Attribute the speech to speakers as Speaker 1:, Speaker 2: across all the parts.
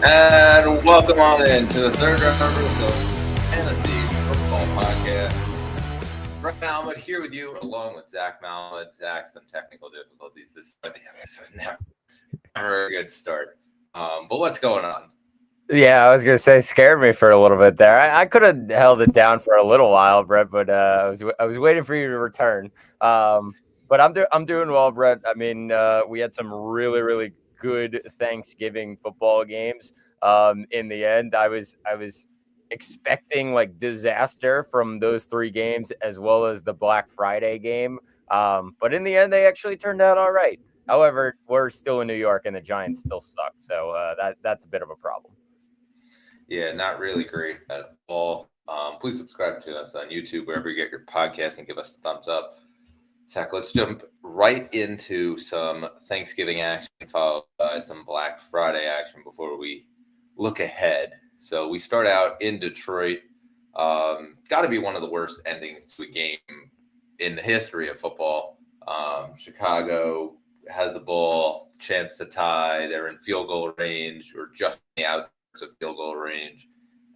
Speaker 1: And welcome on in to the third round of Fantasy Football Podcast. Right now, I'm here with you along with Zach Mallet. Zach, some technical difficulties. This is the episode. Never a good start. But what's going on?
Speaker 2: Yeah, I was gonna say scared me for a little bit there. I could have held it down for a little while, Brett, but I was waiting for you to return. But I'm doing well, Brett. I mean, we had some really good Thanksgiving football games. In the end, I was expecting like disaster from those three games as well as the Black Friday game. But in the end, they actually turned out all right. However, we're still in New York and the Giants still suck, so that's a bit of a problem.
Speaker 1: Yeah, not really great at all. Please subscribe to us on YouTube, wherever you get your podcast, and give us a thumbs up. Zach, let's jump right into some Thanksgiving action, followed by some Black Friday action before we look ahead. So we start out in Detroit. Got to be one of the worst endings to a game in the history of football. Chicago has the ball, chance to tie. They're in field goal range or just out of field goal range.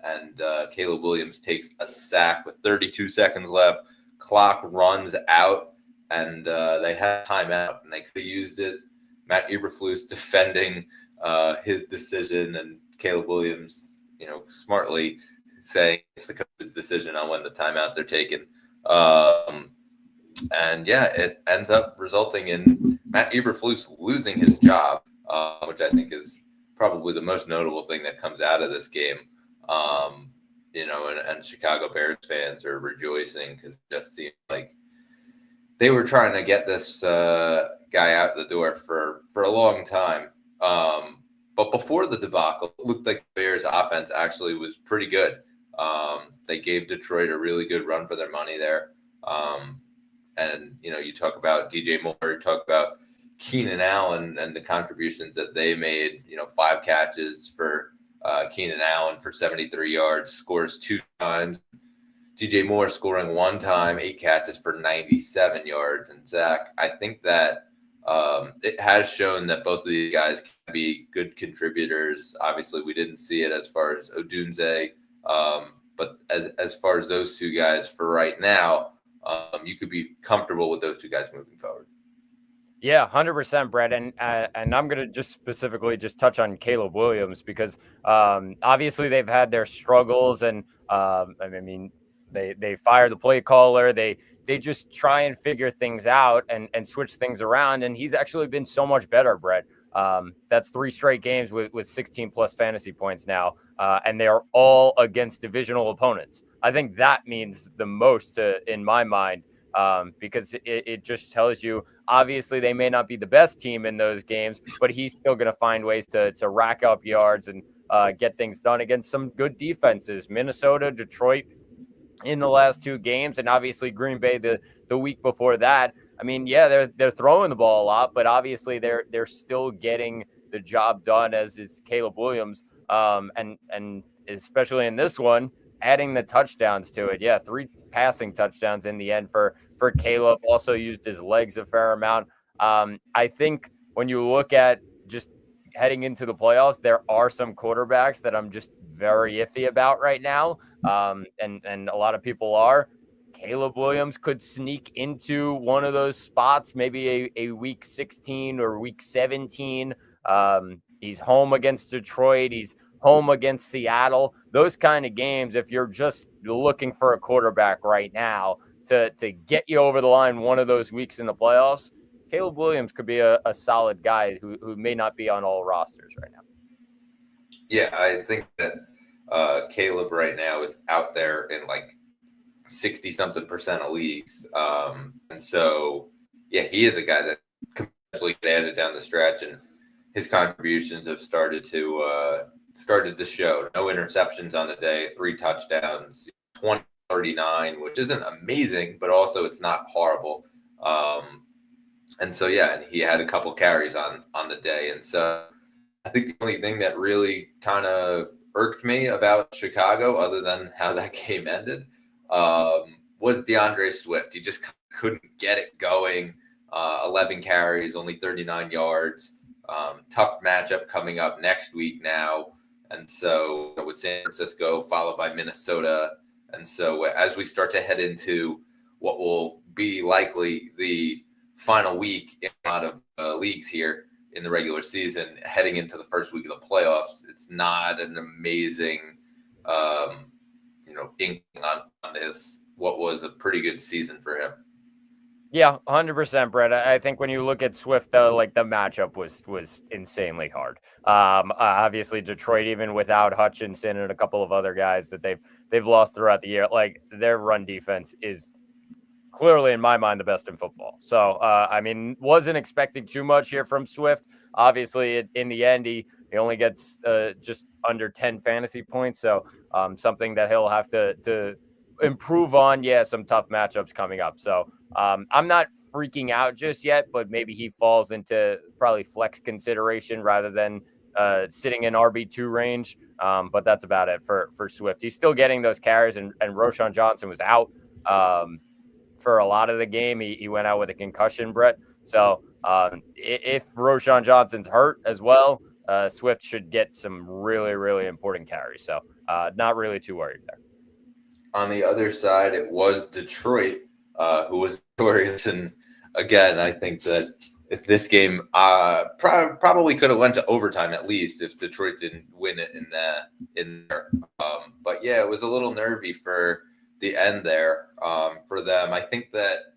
Speaker 1: And Caleb Williams takes a sack with 32 seconds left. Clock runs out, and they had timeout, and they could have used it. Matt Eberflus defending his decision, and Caleb Williams, smartly saying it's the coach's decision on when the timeouts are taken. And yeah, it ends up resulting in Matt Eberflus losing his job, which I think is probably the most notable thing that comes out of this game. And Chicago Bears fans are rejoicing because it just seemed like they were trying to get this guy out the door for a long time. But before the debacle, it looked like the Bears offense actually was pretty good. They gave Detroit a really good run for their money there. And you talk about DJ Moore, you talk about Keenan Allen and the contributions that they made, 5 catches for Keenan Allen for 73 yards, scores 2 times. DJ Moore scoring 1 time, 8 catches for 97 yards. And Zach, I think that it has shown that both of these guys can be good contributors. Obviously, we didn't see it as far as Odunze, but as far as those two guys for right now, you could be comfortable with those two guys moving forward.
Speaker 2: Yeah, 100%, Brett. And I'm going to just specifically just touch on Caleb Williams because obviously they've had their struggles, and they fire the play caller. They just try and figure things out and switch things around. And he's actually been so much better, Brett. That's 3 straight games with 16 plus fantasy points now. And they are all against divisional opponents. I think that means the most in my mind. Because it just tells you, obviously, they may not be the best team in those games, but he's still going to find ways to rack up yards and get things done against some good defenses. Minnesota, Detroit in the last 2 games, and obviously Green Bay the week before that. I mean, yeah, they're throwing the ball a lot, but obviously they're still getting the job done, as is Caleb Williams, and especially in this one, adding the touchdowns to it. Yeah, 3 passing touchdowns in the end for Caleb. Also used his legs a fair amount. I think when you look at just heading into the playoffs, there are some quarterbacks that I'm just very iffy about right now. And a lot of people are. Caleb Williams could sneak into one of those spots, maybe a week 16 or week 17. He's home against Detroit. He's home against Seattle. Those kind of games, if you're just looking for a quarterback right now to get you over the line one of those weeks in the playoffs, Caleb Williams could be a solid guy who may not be on all rosters right now.
Speaker 1: Yeah, I think that Caleb right now is out there in like 60-something% of leagues. And so, yeah, he is a guy that can potentially get added down the stretch, and his contributions have started to show. No interceptions on the day, 3 touchdowns, 20-39, which isn't amazing, but also it's not horrible. And so, yeah, and he had a couple carries on the day. And so I think the only thing that really kind of irked me about Chicago, other than how that game ended, was DeAndre Swift. He just couldn't get it going. 11 carries, only 39 yards. Tough matchup coming up next week now. And so with San Francisco, followed by Minnesota. And so as we start to head into what will be likely the final week in a lot of leagues here in the regular season, heading into the first week of the playoffs, it's not an amazing, ink on this, what was a pretty good season for him.
Speaker 2: Yeah, 100%, Brett. I think when you look at Swift, though, like the matchup was insanely hard. Obviously, Detroit, even without Hutchinson and a couple of other guys that they've lost throughout the year, like their run defense is clearly, in my mind, the best in football. So, wasn't expecting too much here from Swift. Obviously, in the end, he only gets just under 10 fantasy points. So, something that he'll have to improve on. Yeah, some tough matchups coming up. So, I'm not freaking out just yet, but maybe he falls into probably flex consideration rather than sitting in RB2 range. But that's about it for Swift. He's still getting those carries, and Roschon Johnson was out for a lot of the game. He went out with a concussion, Brett. So if Roschon Johnson's hurt as well, Swift should get some really, really important carries. So not really too worried there.
Speaker 1: On the other side, it was Detroit who was victorious. And again, I think that if this game probably could have went to overtime at least if Detroit didn't win it in there. But yeah, it was a little nervy for the end there for them. I think that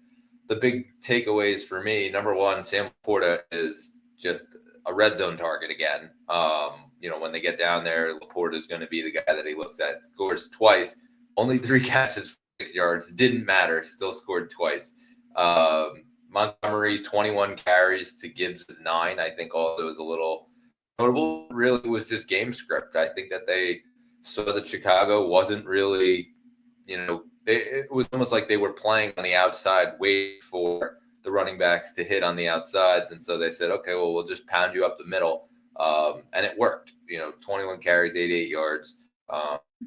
Speaker 1: the big takeaways for me, number one, Sam Laporta is just a red zone target again. When they get down there, Laporta is going to be the guy that he looks at. Scores twice, only 3 catches for 6 yards. Didn't matter, still scored twice. Montgomery, 21 carries to Gibbs' 9. I think also was a little notable. Really was just game script. I think that they saw that Chicago wasn't really, it was almost like they were playing on the outside, waiting for the running backs to hit on the outsides. And so they said, okay, well, we'll just pound you up the middle. And it worked, 21 carries, 88 yards.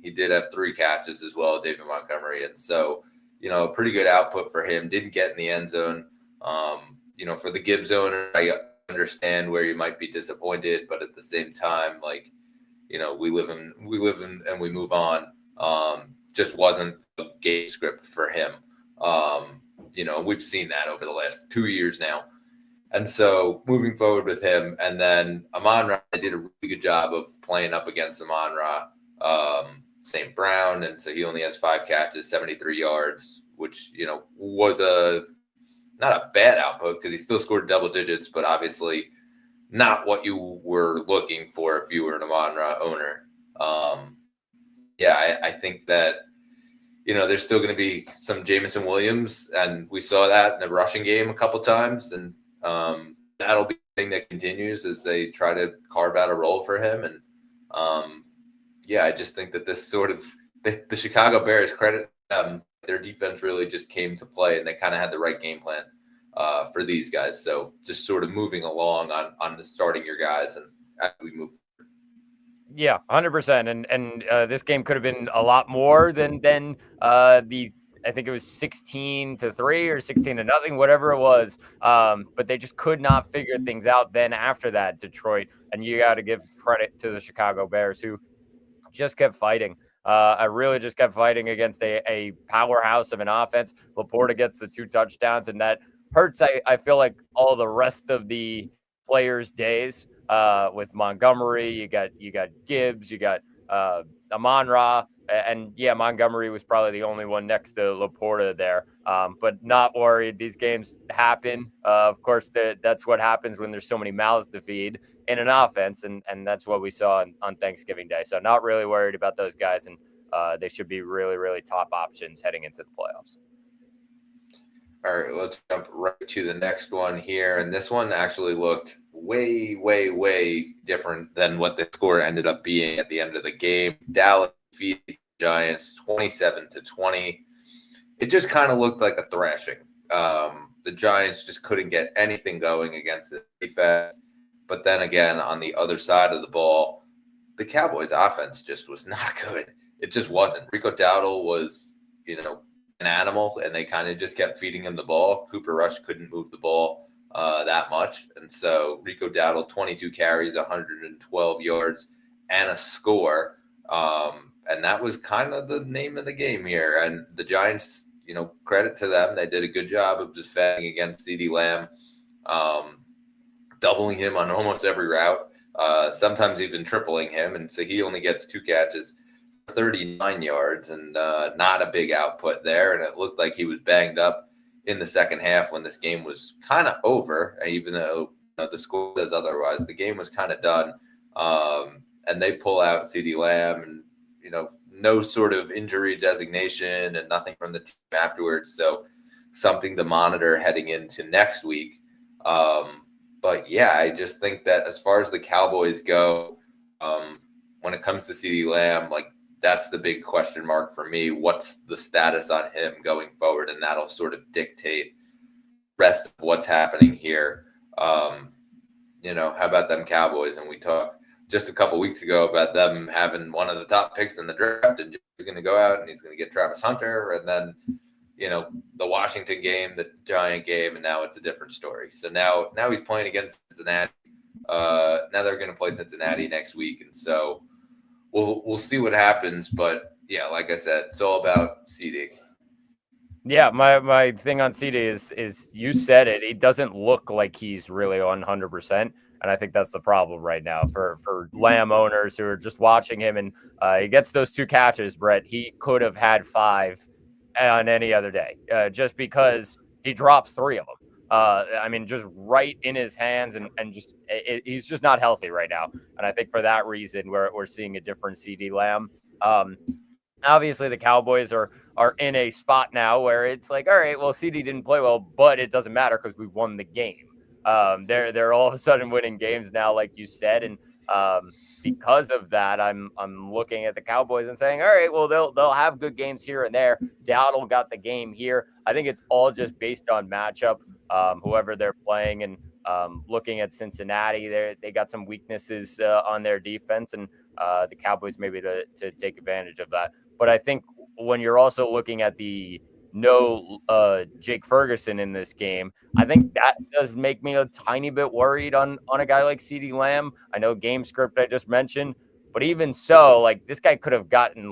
Speaker 1: He did have 3 catches as well, David Montgomery. And so, a pretty good output for him. Didn't get in the end zone. For the Gibbs owner, I understand where you might be disappointed, but at the same time, we live in and we move on. Just wasn't a game script for him. We've seen that over the last 2 years now. And so moving forward with him, and then Amon-Ra did a really good job of playing up against Amon-Ra, St. Brown. And so he only has 5 catches, 73 yards, which, was not a bad output because he still scored double digits, but obviously not what you were looking for if you were an Amon-Ra owner. I think that, there's still going to be some Jameson Williams, and we saw that in the rushing game a couple times, and that'll be the thing that continues as they try to carve out a role for him. And I just think that this sort of the Chicago Bears, credit them, their defense really just came to play, and they kind of had the right game plan for these guys. So just sort of moving along on the starting your guys, and as we move.
Speaker 2: Yeah, 100%. And this game could have been a lot more than I think it was 16-3 or 16-0, whatever it was. But they just could not figure things out then after that, Detroit. And you got to give credit to the Chicago Bears, who just kept fighting. I really just kept fighting against a powerhouse of an offense. Laporta gets the 2 touchdowns, and that hurts, I feel like, all the rest of the players' days. With Montgomery, you got Gibbs, you got Amon-Ra, and Montgomery was probably the only one next to Laporta there. But not worried. These games happen. Of course, that's what happens when there's so many mouths to feed in an offense, and that's what we saw on Thanksgiving Day. So not really worried about those guys, and they should be really, really top options heading into the playoffs.
Speaker 1: All right, let's jump right to the next one here. And this one actually looked way, way, way different than what the score ended up being at the end of the game. Dallas defeated the Giants 27-20. It just kind of looked like a thrashing. The Giants just couldn't get anything going against the defense. But then again, on the other side of the ball, the Cowboys' offense just was not good. It just wasn't. Rico Dowdle was, an animal, and they kind of just kept feeding him the ball. Cooper Rush couldn't move the ball that much. And so Rico Dowdle, 22 carries, 112 yards, and a score. And that was kind of the name of the game here. And the Giants, credit to them. They did a good job of defending against CeeDee Lamb, doubling him on almost every route, sometimes even tripling him. And so he only gets 2 catches, 39 yards, and not a big output there. And it looked like he was banged up in the second half when this game was kind of over, even though the score says otherwise. The game was kind of done. And they pull out CeeDee Lamb and, no sort of injury designation and nothing from the team afterwards. So something to monitor heading into next week. But yeah, I just think that as far as the Cowboys go, when it comes to CeeDee Lamb, that's the big question mark for me. What's the status on him going forward? And that'll sort of dictate rest of what's happening here. How about them Cowboys? And we talked just a couple weeks ago about them having one of the top picks in the draft, and he's going to go out and he's going to get Travis Hunter, and then the Washington game, the Giant game, and now it's a different story. So now he's playing against Cincinnati. Now they're going to play Cincinnati next week, and so we'll see what happens. But yeah, like I said, it's all about CeeDee.
Speaker 2: Yeah, my thing on CeeDee is you said it. He doesn't look like he's really on 100%. And I think that's the problem right now for Lamb owners who are just watching him. And he gets those 2 catches, Brett. He could have had 5 on any other day, just because he drops 3 of them. Just right in his hands, and just he's just not healthy right now. And I think for that reason, we're seeing a different CeeDee Lamb. Obviously, the Cowboys are in a spot now where it's like, all right, well, CeeDee didn't play well, but it doesn't matter because we won the game. They're all of a sudden winning games now, like you said, and because of that, I'm looking at the Cowboys and saying, all right, well, they'll have good games here and there. Dowdle got the game here. I think it's all just based on matchup, whoever they're playing, and looking at Cincinnati, they got some weaknesses on their defense, and the Cowboys maybe to take advantage of that. But I think when you're also looking at the Jake Ferguson in this game, I think that does make me a tiny bit worried on a guy like CeeDee Lamb. I know game script I just mentioned, but even so, this guy could have gotten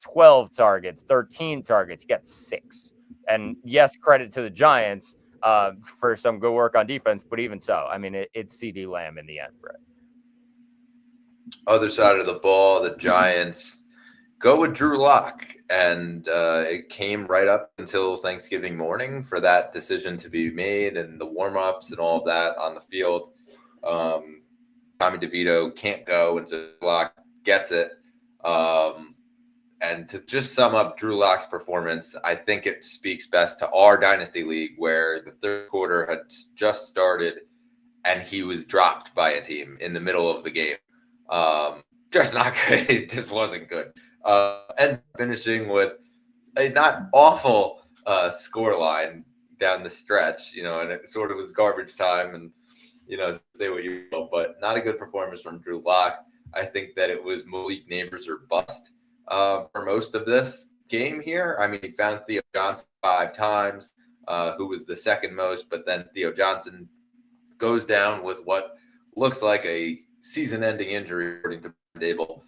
Speaker 2: 12 targets, 13 targets. He got 6. And yes, credit to the Giants for some good work on defense, but even so, it's CeeDee Lamb in the end, Brett.
Speaker 1: Other side of the ball, the Giants go with Drew Lock, and it came right up until Thanksgiving morning for that decision to be made, and the warm-ups and all of that on the field. Tommy DeVito can't go, and so Lock gets it. And to just sum up Drew Lock's performance, I think it speaks best to our Dynasty League, where the third quarter had just started, and he was dropped by a team in the middle of the game. Just not good. It just wasn't good. And finishing with a not awful score line down the stretch, and it sort of was garbage time, and say what you will, but not a good performance from Drew Lock. I think that it was Malik Neighbors or bust for most of this game here. He found Theo Johnson 5 times, who was the second most, but then Theo Johnson goes down with what looks like a season-ending injury, according to Dable.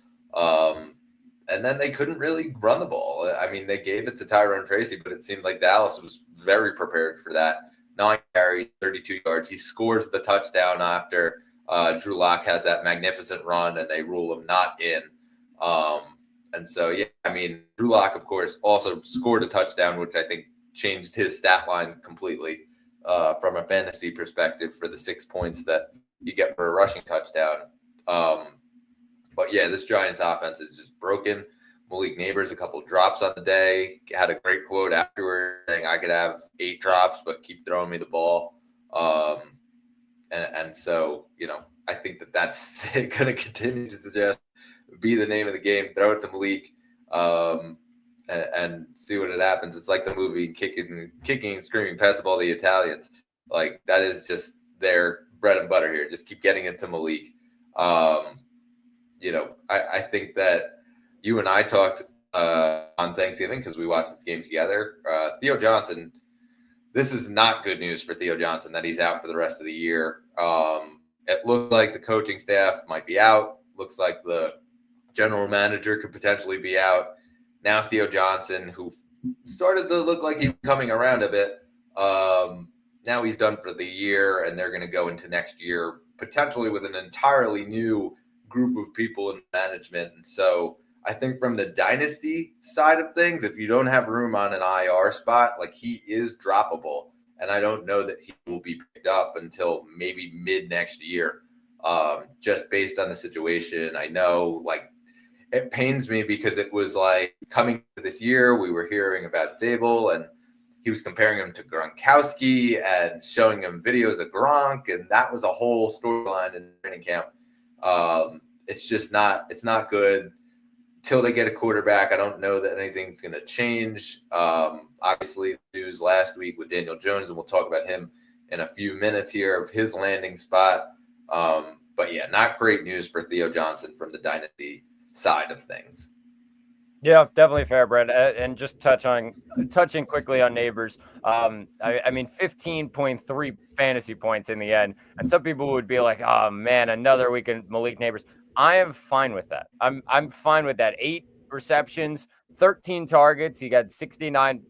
Speaker 1: And then they couldn't really run the ball. They gave it to Tyrone Tracy, but it seemed like Dallas was very prepared for that. 9 carries, 32 yards. He scores the touchdown after Drew Lock has that magnificent run, and they rule him not in. And so, yeah, Drew Lock, of course, also scored a touchdown, which I think changed his stat line completely from a fantasy perspective for the 6 points that you get for a rushing touchdown. But yeah, this Giants offense is just broken. Malik Neighbors, a couple drops on the day, had a great quote afterward saying, I could have 8 drops, but keep throwing me the ball. And so, I think that's going to continue to just be the name of the game. Throw it to Malik and see what happens. It's like the movie Kicking and Screaming, Pass the Ball to the Italians. That is just their bread and butter here. Just keep getting it to Malik. I think that you and I talked on Thanksgiving because we watched this game together. Theo Johnson, this is not good news for Theo Johnson that he's out for the rest of the year. It looked like the coaching staff might be out. Looks like the general manager could potentially be out. Now Theo Johnson, who started to look like he was coming around a bit, now he's done for the year, and they're going to go into next year potentially with an entirely new group of people in management. And so I think from the dynasty side of things, if you don't have room on an IR spot, like, he is droppable. And I don't know that he will be picked up until maybe mid next year, just based on the situation. I know, like, it pains me because it was like coming to this year, we were hearing about Zabel, and he was comparing him to Gronkowski and showing him videos of Gronk, and that was a whole storyline in training camp. It's just it's not good till they get a quarterback. I don't know that anything's going to change. Obviously, news last week with Daniel Jones, and we'll talk about him in a few minutes here, of his landing spot. But yeah, not great news for Theo Johnson from the dynasty side of things.
Speaker 2: Yeah, definitely fair, Brett. And just touching quickly on Neighbors. I mean, 15.3 fantasy points in the end. And some people would be like, oh man, another week in Malik Neighbors. I am fine with that. I'm fine with that. 8 receptions, 13 targets. He got 69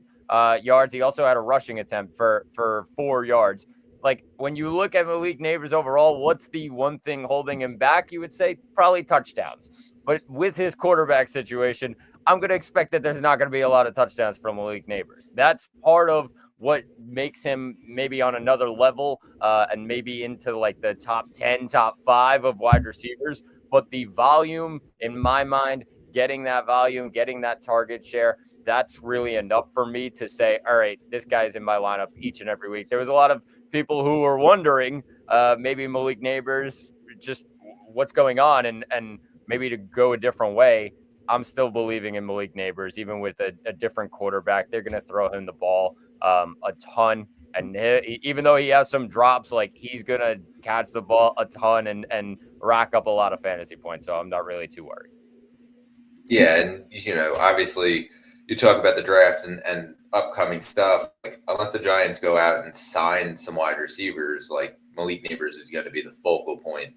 Speaker 2: yards. He also had a rushing attempt for 4 yards. Like, when you look at Malik Neighbors overall, what's the one thing holding him back? You would say probably touchdowns. But with his quarterback situation, I'm going to expect that there's not going to be a lot of touchdowns from Malik Neighbors. That's part of what makes him maybe on another level, and maybe into like the top 10, top 5 of wide receivers. But the volume, in my mind, getting that volume, getting that target share, that's really enough for me to say, all right, this guy's in my lineup each and every week. There was a lot of people who were wondering, maybe Malik Neighbors, just what's going on, and maybe to go a different way. I'm still believing in Malik Neighbors, even with a different quarterback. They're going to throw him the ball a ton. And even though he has some drops, like, he's going to catch the ball a ton and rack up a lot of fantasy points. So I'm not really too worried.
Speaker 1: Yeah, and, obviously you talk about the draft and upcoming stuff. Like, unless the Giants go out and sign some wide receivers, like, Malik Neighbors is going to be the focal point.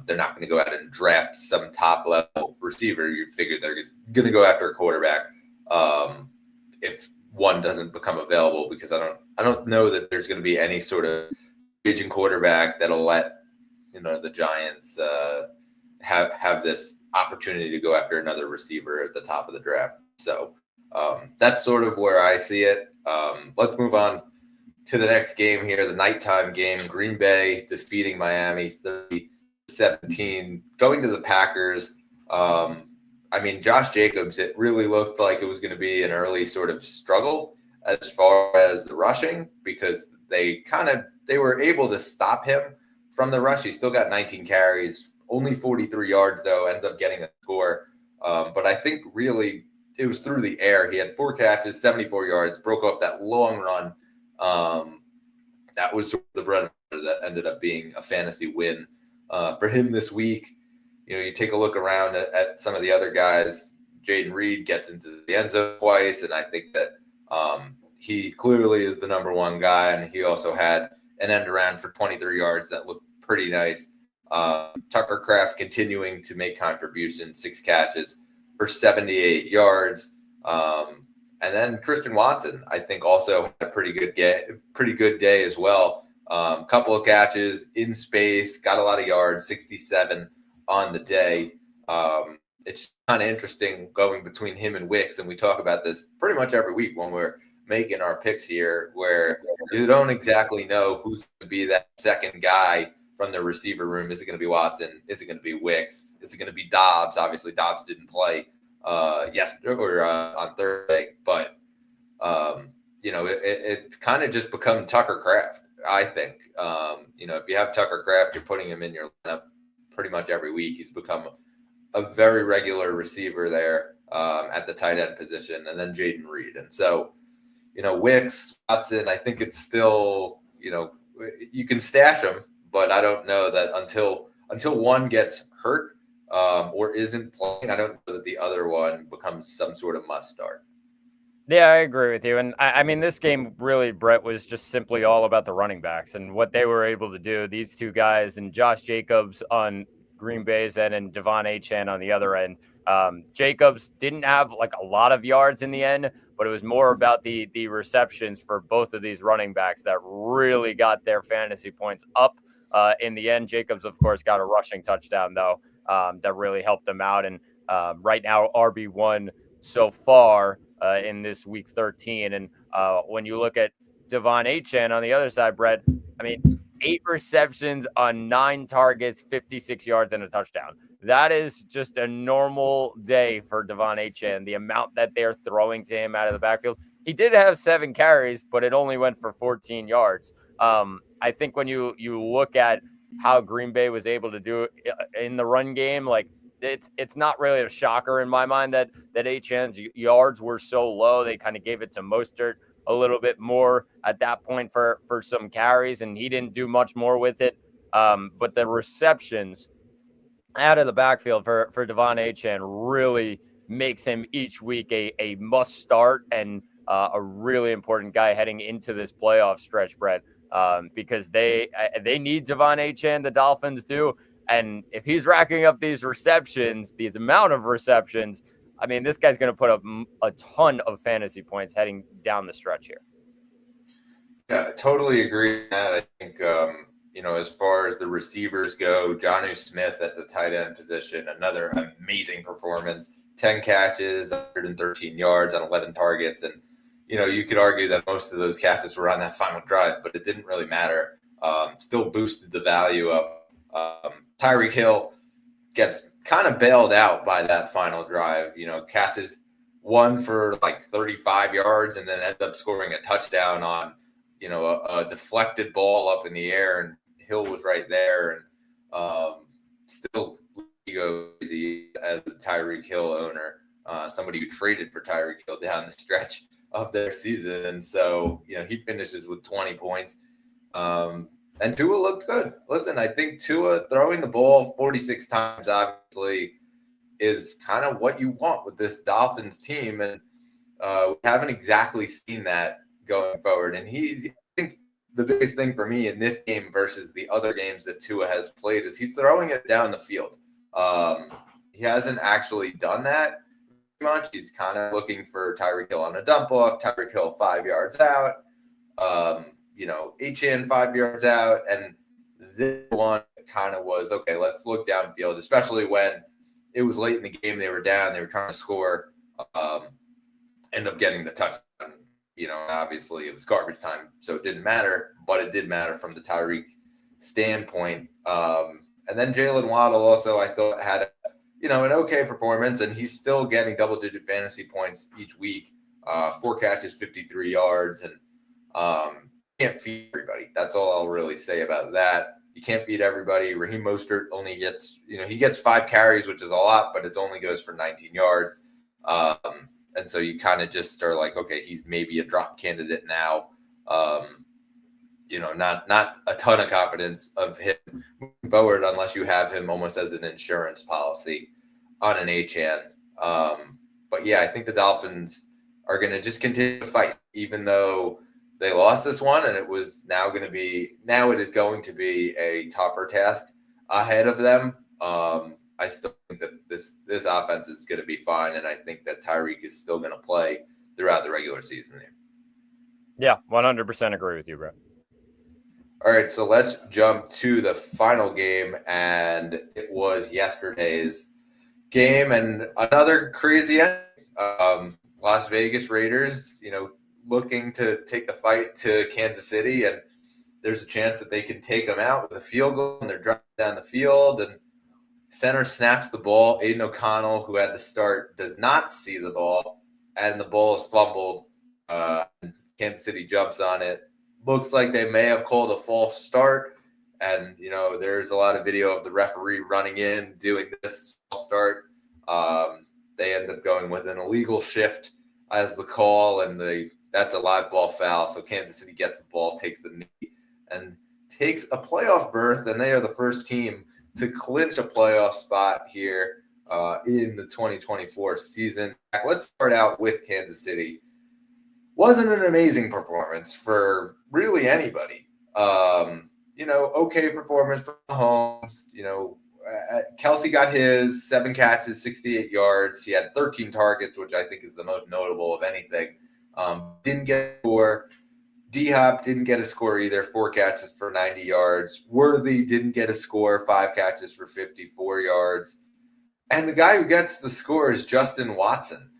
Speaker 1: They're not going to go out and draft some top level receiver. You figure they're going to go after a quarterback if one doesn't become available, because I don't know that there's going to be any sort of aging quarterback that'll let the Giants have this opportunity to go after another receiver at the top of the draft. So that's sort of where I see it. Let's move on to the next game here, the nighttime game. Green Bay defeating Miami 30-17, going to the Packers. I mean, Josh Jacobs, it really looked like it was going to be an early sort of struggle as far as the rushing, because they were able to stop him from the rush. He still got 19 carries, only 43 yards, though, ends up getting a score. But I think really it was through the air. He had 4 catches, 74 yards, broke off that long run. That was sort of the bread and butter that ended up being a fantasy win for him this week. You take a look around at some of the other guys. Jaden Reed gets into the end zone twice, and I think that he clearly is the number one guy, and he also had an end around for 23 yards that looked pretty nice. Tucker Kraft continuing to make contributions, 6 catches for 78 yards. And then Christian Watson, I think, also had a pretty good day as well. Couple of catches in space, got a lot of yards, 67 on the day. It's kind of interesting going between him and Wicks, and we talk about this pretty much every week when we're making our picks here, where you don't exactly know who's going to be that second guy from the receiver room. Is it going to be Watson? Is it going to be Wicks? Is it going to be Dobbs? Obviously, Dobbs didn't play on Thursday, but it kind of just become Tucker Kraft, I think. If you have Tucker Kraft, you're putting him in your lineup pretty much every week. He's become a very regular receiver there at the tight end position, and then Jaden Reed. And so, Wicks, Watson, I think it's still, you can stash them, but I don't know that until one gets hurt or isn't playing, I don't know that the other one becomes some sort of must start.
Speaker 2: Yeah, I agree with you. And I mean, this game really, Brett, was just simply all about the running backs and what they were able to do. These two guys and Josh Jacobs on Green Bay's end and Devon Achane on the other end. Jacobs didn't have like a lot of yards in the end, but it was more about the receptions for both of these running backs that really got their fantasy points up in the end. Jacobs, of course, got a rushing touchdown, though, that really helped them out. And right now, RB1 so far in this week 13. And when you look at Devon Achane on the other side, Brett, I mean, 8 receptions on 9 targets, 56 yards, and a touchdown. That is just a normal day for Devon Achane. The amount that they're throwing to him out of the backfield. He did have 7 carries, but it only went for 14 yards. I think when you look at how Green Bay was able to do it in the run game, like it's not really a shocker in my mind that Achane's yards were so low. They kind of gave it to Mostert a little bit more at that point for some carries, and he didn't do much more with it. But the receptions out of the backfield for Devon Achane really makes him each week a must start and a really important guy heading into this playoff stretch, Brett, because they need Devon Achane, the Dolphins do. And if he's racking up these receptions, these amount of receptions, I mean, this guy's going to put up a ton of fantasy points heading down the stretch here.
Speaker 1: Yeah, totally agree with that. I think, as far as the receivers go, Jonnu Smith at the tight end position, another amazing performance, 10 catches, 113 yards on 11 targets. And, you could argue that most of those catches were on that final drive, but it didn't really matter. Still boosted the value up. Tyreek Hill gets kind of bailed out by that final drive. Catches one for like 35 yards and then ends up scoring a touchdown on, a deflected ball up in the air, and Hill was right there. And still easy as the Tyreek Hill owner, somebody who traded for Tyreek Hill down the stretch of their season. And so, he finishes with 20 points. And Tua looked good. Listen, I think Tua throwing the ball 46 times, obviously, is kind of what you want with this Dolphins team. And we haven't exactly seen that going forward. And I think the biggest thing for me in this game versus the other games that Tua has played is he's throwing it down the field. He hasn't actually done that much. He's kind of looking for Tyreek Hill on a dump off, Tyreek Hill 5 yards out. Achane 5 yards out, and this one kind of was, okay, let's look downfield, especially when it was late in the game. They were down, they were trying to score, end up getting the touchdown. Obviously it was garbage time, so it didn't matter, but it did matter from the Tyreek standpoint. And then Jalen Waddle also, I thought, had an okay performance, and he's still getting double-digit fantasy points each week. 4 catches, 53 yards, and can't feed everybody. That's all I'll really say about that. You can't feed everybody. Raheem Mostert only gets, he gets 5 carries, which is a lot, but it only goes for 19 yards. And so you kind of just are like, okay, he's maybe a drop candidate now. Not a ton of confidence of him moving forward unless you have him almost as an insurance policy on an Achane. But yeah, I think the Dolphins are going to just continue to fight, even though they lost this one, and it is going to be a tougher task ahead of them. I still think that this offense is going to be fine, and I think that Tyreek is still going to play throughout the regular season here.
Speaker 2: Yeah, 100% agree with you, bro.
Speaker 1: All right, so let's jump to the final game, and it was yesterday's game, and another crazy ending. Las Vegas Raiders, looking to take the fight to Kansas City, and there's a chance that they can take them out with a field goal, and they're driving down the field, and center snaps the ball. Aiden O'Connell, who had the start, does not see the ball, and the ball is fumbled. Kansas City jumps on it. Looks like they may have called a false start, and there's a lot of video of the referee running in, doing this false start. They end up going with an illegal shift as the call, and that's a live ball foul. So Kansas City gets the ball, takes the knee, and takes a playoff berth, and they are the first team to clinch a playoff spot here in the 2024 season. Let's start out with Kansas City. Wasn't an amazing performance for really anybody. Okay performance for Mahomes. Kelsey got his 7 catches, 68 yards. He had 13 targets, which I think is the most notable of anything. Didn't get a score. D-Hop didn't get a score either, 4 catches for 90 yards. Worthy didn't get a score, 5 catches for 54 yards. And the guy who gets the score is Justin Watson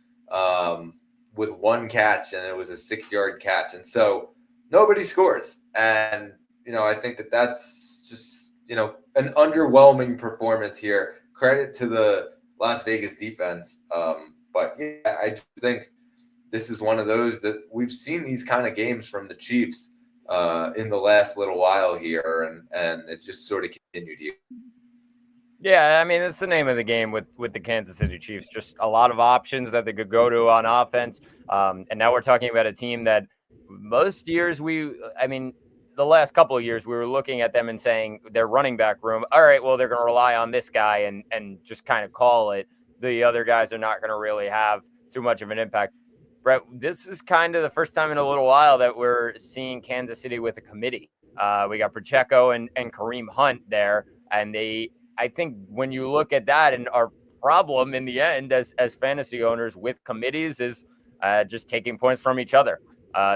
Speaker 1: with 1 catch, and it was a 6-yard catch. And so nobody scores. And, I think that's just, an underwhelming performance here. Credit to the Las Vegas defense. But yeah, I just think this is one of those that we've seen these kind of games from the Chiefs in the last little while here, and it just sort of continued here.
Speaker 2: Yeah, I mean, it's the name of the game with the Kansas City Chiefs. Just a lot of options that they could go to on offense. And now we're talking about a team that most years the last couple of years, we were looking at them and saying their running back room, all right, well, they're going to rely on this guy and just kind of call it. The other guys are not going to really have too much of an impact. Brett, this is kind of the first time in a little while that we're seeing Kansas City with a committee. We got Pacheco and Kareem Hunt there, and I think when you look at that, and our problem in the end as fantasy owners with committees is just taking points from each other.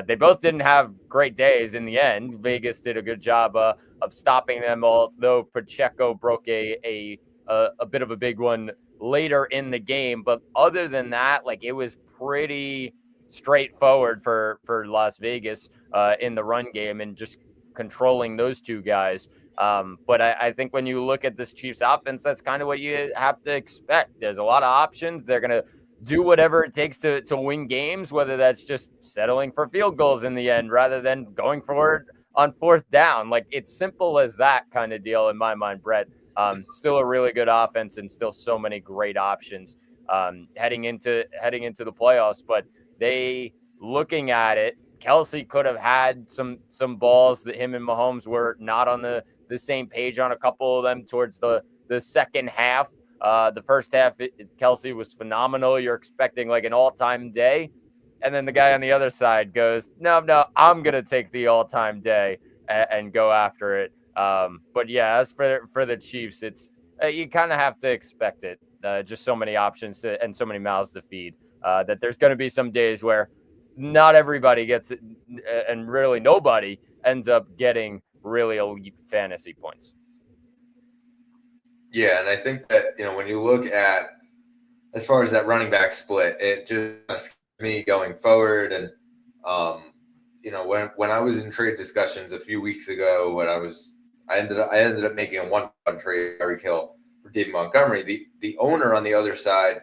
Speaker 2: They both didn't have great days in the end. Vegas did a good job of stopping them, although Pacheco broke a bit of a big one later in the game. But other than that, it was pretty straightforward for Las Vegas in the run game and just controlling those two guys. But I think when you look at this Chiefs offense, that's kind of what you have to expect. There's a lot of options. They're going to do whatever it takes to win games, whether that's just settling for field goals in the end rather than going for it on 4th down. It's simple as that kind of deal in my mind, Brett. Still a really good offense and still so many great options heading into the playoffs. But looking at it, Kelsey could have had some balls that him and Mahomes were not on the same page on a couple of them towards the second half. The first half, Kelsey was phenomenal. You're expecting an all-time day. And then the guy on the other side goes, no, I'm going to take the all-time day and go after it. But yeah, as for the Chiefs, it's you kind of have to expect it. Just so many options and so many mouths to feed that there's going to be some days where not everybody gets it, and really nobody ends up getting really elite fantasy points.
Speaker 1: Yeah, and I think that, when you look at as far as that running back split, it just scares me going forward. And, when I was in trade discussions a few weeks ago, when I ended up making a 1-1 trade, Tyreek Hill for David Montgomery. The owner on the other side,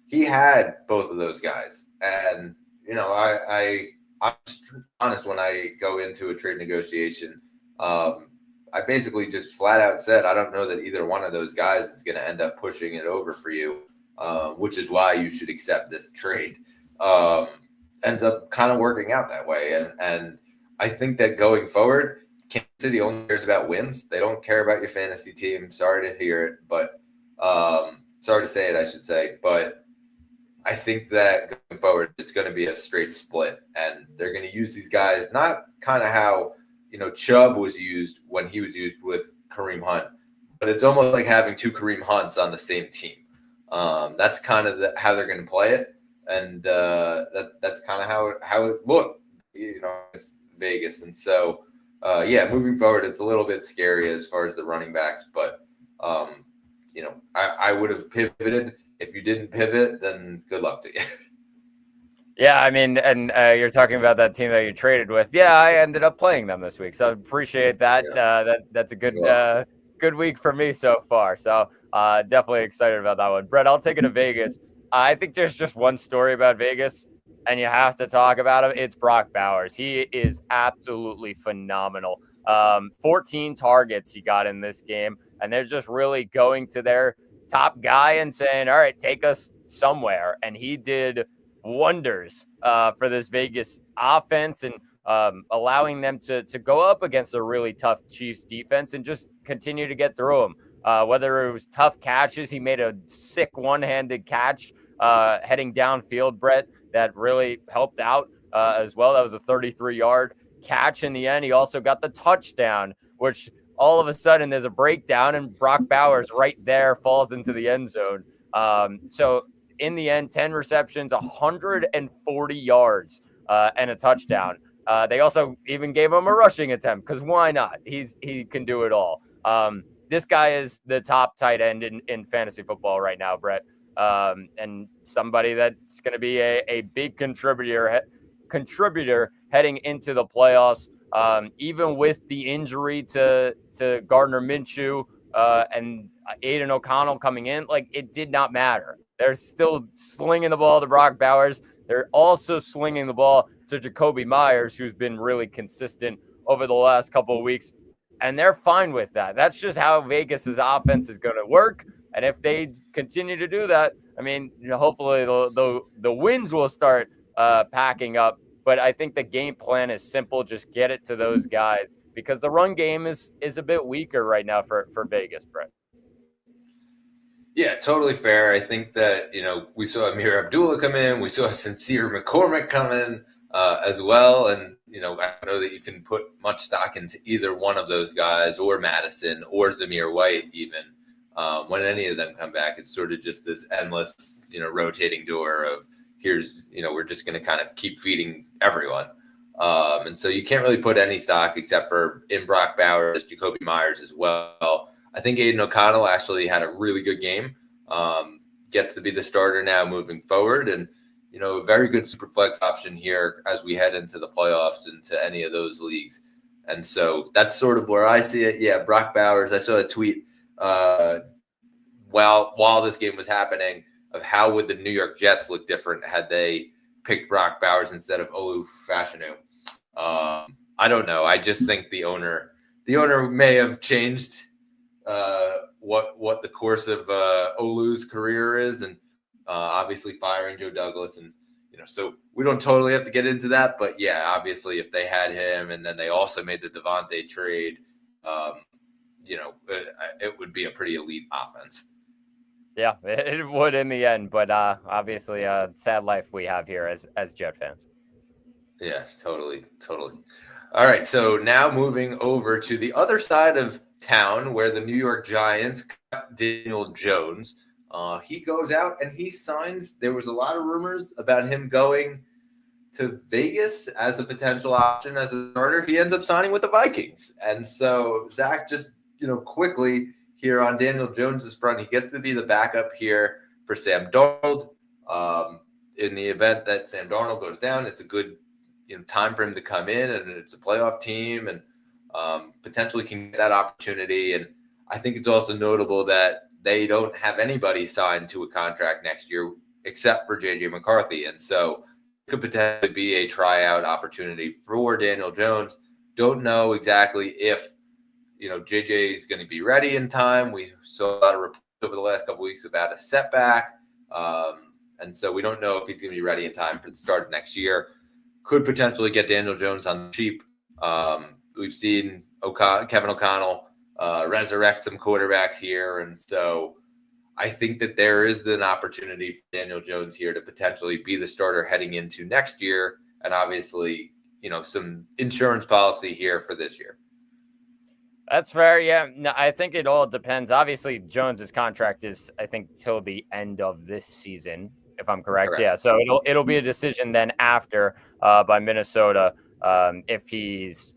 Speaker 1: he had both of those guys. And, I'm honest when I go into a trade negotiation. I basically just flat out said, I don't know that either one of those guys is going to end up pushing it over for you, which is why you should accept this trade. Ends up kind of working out that way. And I think that going forward, Kansas City only cares about wins. They don't care about your fantasy team. Sorry to hear it, but sorry to say it, I should say. But I think that going forward, it's going to be a straight split. And they're going to use these guys, not kind of how Chubb was used when he was used with Kareem Hunt, but it's almost like having 2 Kareem Hunts on the same team. That's kind of how they're going to play it, and that's kind of how it looked. It's Vegas, and so moving forward, it's a little bit scary as far as the running backs, but I would have pivoted. If you didn't pivot, then good luck to you.
Speaker 2: Yeah, I mean, and you're talking about that team that you traded with. Yeah, I ended up playing them this week, so I appreciate that. Yeah. That's a good week for me so far. So definitely excited about that one. Brett, I'll take it to Vegas. I think there's just one story about Vegas, and you have to talk about him. It's Brock Bowers. He is absolutely phenomenal. 14 targets he got in this game, and they're just really going to their top guy and saying, all right, take us somewhere. And he did wonders for this Vegas offense and allowing them to go up against a really tough Chiefs defense and just continue to get through them. Whether it was tough catches, he made a sick one-handed catch heading downfield, Brett, that really helped out as well. That was a 33-yard catch in the end. He also got the touchdown, which all of a sudden there's a breakdown and Brock Bowers right there falls into the end zone. So in the end, 10 receptions, 140 yards, and a touchdown. They also even gave him a rushing attempt because why not? He can do it all. This guy is the top tight end in fantasy football right now, Brett, and somebody that's going to be a big contributor heading into the playoffs. Even with the injury to Gardner Minshew and Aiden O'Connell coming in, like it did not matter. They're still slinging the ball to Brock Bowers. They're also slinging the ball to Jakobi Meyers, who's been really consistent over the last couple of weeks. And they're fine with that. That's just how Vegas's offense is going to work. And if they continue to do that, I mean, hopefully the wins will start packing up. But I think the game plan is simple. Just get it to those guys because the run game is a bit weaker right now for Vegas, Brett.
Speaker 1: Yeah, totally fair. I think that, we saw Amir Abdullah come in. We saw Sincere McCormick come in as well. And, I don't know that you can put much stock into either one of those guys or Madison or Zamir White even. When any of them come back, it's sort of just this endless, rotating door of here's, we're just going to kind of keep feeding everyone. And so you can't really put any stock except for in Brock Bowers, Jakobi Meyers as well. I think Aiden O'Connell actually had a really good game. Gets to be the starter now moving forward. And, a very good super flex option here as we head into the playoffs into any of those leagues. And so that's sort of where I see it. Yeah, Brock Bowers, I saw a tweet while this game was happening of how would the New York Jets look different had they picked Brock Bowers instead of Olu Fashanu. I don't know. I just think the owner may have changed what the course of Olu's career is, and obviously firing Joe Douglas, and so we don't totally have to get into that, but yeah, obviously if they had him and then they also made the Devontae trade, it would be a pretty elite offense.
Speaker 2: Yeah, it would in the end, but obviously a sad life we have here as Jet fans.
Speaker 1: Yeah, totally. All right, so now moving over to the other side of town where the New York Giants cut Daniel Jones. He goes out and he signs. There was a lot of rumors about him going to Vegas as a potential option as a starter. He ends up signing with the Vikings. And so Zach, just, quickly here on Daniel Jones's front, he gets to be the backup here for Sam Darnold. In the event that Sam Darnold goes down, it's a good time for him to come in, and it's a playoff team and potentially can get that opportunity. And I think it's also notable that they don't have anybody signed to a contract next year except for J.J. McCarthy. And so it could potentially be a tryout opportunity for Daniel Jones. Don't know exactly if, J.J. is going to be ready in time. We saw a lot of reports over the last couple of weeks about a setback. And so we don't know if he's going to be ready in time for the start of next year. Could potentially get Daniel Jones on the cheap. We've seen Kevin O'Connell resurrect some quarterbacks here. And so I think that there is an opportunity for Daniel Jones here to potentially be the starter heading into next year. And obviously, some insurance policy here for this year.
Speaker 2: That's fair. Yeah. No, I think it all depends. Obviously, Jones's contract is, I think, till the end of this season, if I'm correct. Yeah. So it'll be a decision then after by Minnesota if he's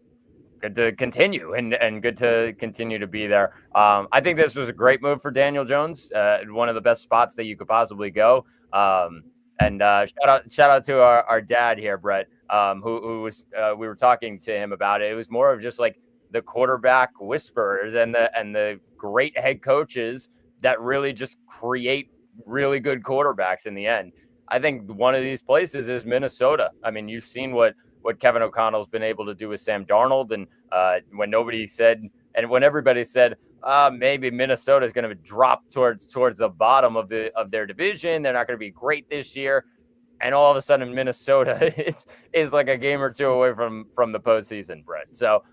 Speaker 2: good to continue and good to continue to be there. I think this was a great move for Daniel Jones. One of the best spots that you could possibly go. And shout out to our dad here, Brett, who was we were talking to him about it. It was more of just like the quarterback whisperers and the great head coaches that really just create really good quarterbacks in the end. I think one of these places is Minnesota. I mean, you've seen what Kevin O'Connell's been able to do with Sam Darnold, and when nobody said, and when everybody said maybe Minnesota is going to drop towards the bottom of their division, they're not going to be great this year, and all of a sudden Minnesota is like a game or two away from the postseason, Brett. So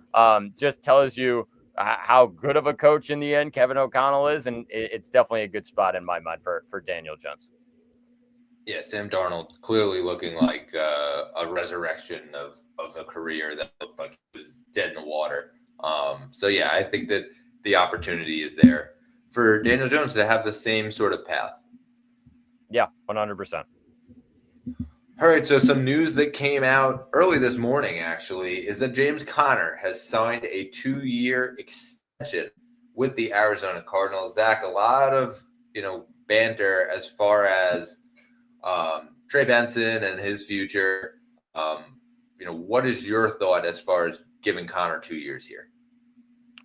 Speaker 2: just tells you how good of a coach in the end Kevin O'Connell is, and it's definitely a good spot in my mind for Daniel Jones.
Speaker 1: Yeah, Sam Darnold clearly looking like a resurrection of a career that looked like it was dead in the water. So yeah, I think that the opportunity is there for Daniel Jones to have the same sort of path.
Speaker 2: Yeah, 100%.
Speaker 1: All right, so some news that came out early this morning, actually, is that James Conner has signed a 2-year extension with the Arizona Cardinals. Zach, a lot of banter as far as Trey Benson and his future. What is your thought as far as giving Conner 2 years here?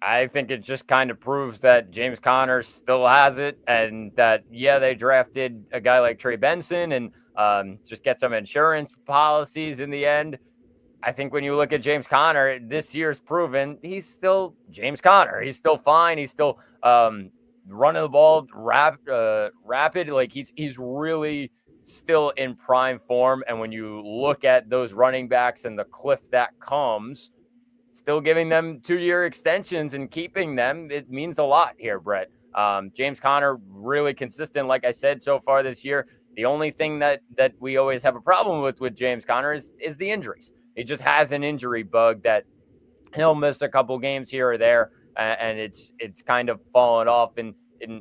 Speaker 2: I think it just kind of proves that James Conner still has it, and that, yeah, they drafted a guy like Trey Benson and just get some insurance policies in the end. I think when you look at James Conner, this year's proven he's still James Conner. He's still fine. He's still running the ball rapid. Like he's really still in prime form. And when you look at those running backs and the cliff that comes, still giving them 2-year extensions and keeping them, it means a lot here, Brett. James Conner, really consistent, like I said, so far this year. The only thing that we always have a problem with James Conner is the injuries. He just has an injury bug that he'll miss a couple games here or there, and it's kind of fallen off in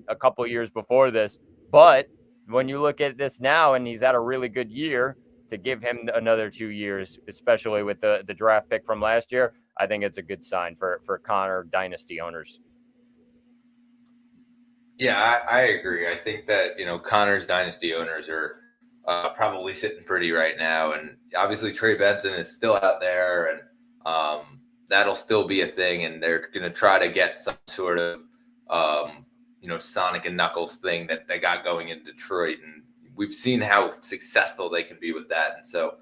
Speaker 2: a couple years before this. But when you look at this now, and he's had a really good year, to give him another 2 years, especially with the draft pick from last year, I think it's a good sign for Conner dynasty owners.
Speaker 1: Yeah, I agree. I think that, Connor's dynasty owners are probably sitting pretty right now. And obviously Trey Benson is still out there, and that'll still be a thing. And they're going to try to get some sort of, Sonic and Knuckles thing that they got going in Detroit. And we've seen how successful they can be with that. And so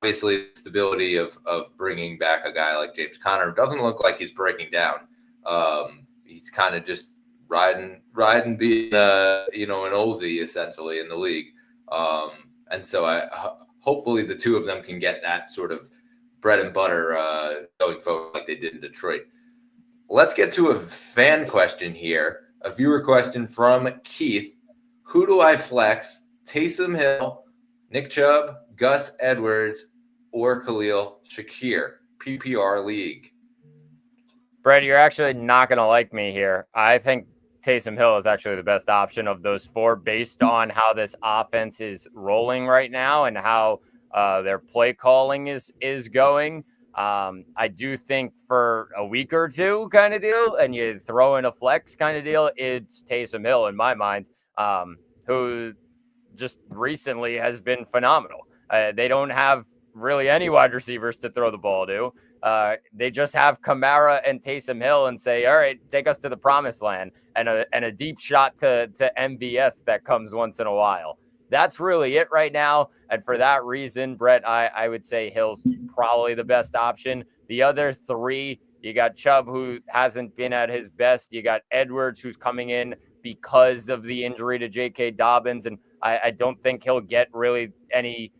Speaker 1: obviously the stability of bringing back a guy like James Conner doesn't look like he's breaking down. He's kind of just riding being an oldie essentially in the league. And so hopefully the two of them can get that sort of bread and butter going forward like they did in Detroit. Let's get to a fan question here, a viewer question from Keith. Who do I flex? Taysom Hill, Nick Chubb, Gus Edwards, or Khalil Shakir? PPR league.
Speaker 2: Brett, you're actually not going to like me here. I think Taysom Hill is actually the best option of those four based on how this offense is rolling right now and how their play calling is going. I do think for a week or two kind of deal, and you throw in a flex kind of deal, it's Taysom Hill in my mind, who just recently has been phenomenal. They don't have really any wide receivers to throw the ball to. They just have Kamara and Taysom Hill and say, all right, take us to the promised land, and a deep shot to MVS that comes once in a while. That's really it right now. And for that reason, Brett, I would say Hill's probably the best option. The other three, you got Chubb, who hasn't been at his best. You got Edwards, who's coming in because of the injury to J.K. Dobbins. And I don't think he'll get really any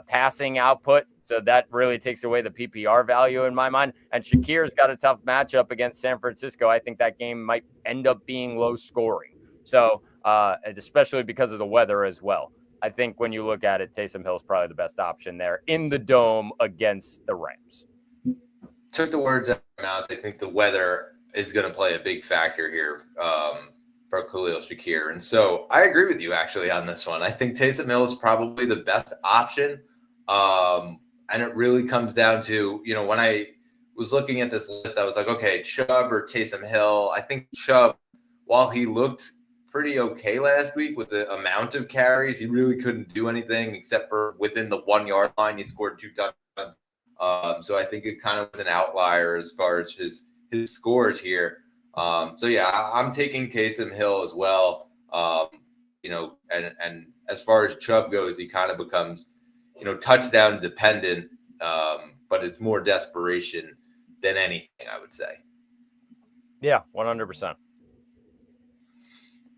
Speaker 2: passing output. So that really takes away the PPR value in my mind. And Shakir's got a tough matchup against San Francisco. I think that game might end up being low scoring. So especially because of the weather as well. I think when you look at it, Taysom Hill is probably the best option there in the dome against the Rams.
Speaker 1: Took the words out of my mouth. I think the weather is going to play a big factor here for Khalil Shakir. And so I agree with you actually on this one. I think Taysom Hill is probably the best option. And it really comes down to, when I was looking at this list, I was like, okay, Chubb or Taysom Hill. I think Chubb, while he looked pretty okay last week with the amount of carries, he really couldn't do anything except for within the 1 yard line. He scored 2 touchdowns. So I think it kind of was an outlier as far as his scores here. So yeah, I'm taking Taysom Hill as well. And as far as Chubb goes, he kind of becomes, touchdown dependent, but it's more desperation than anything, I would say.
Speaker 2: Yeah, 100%.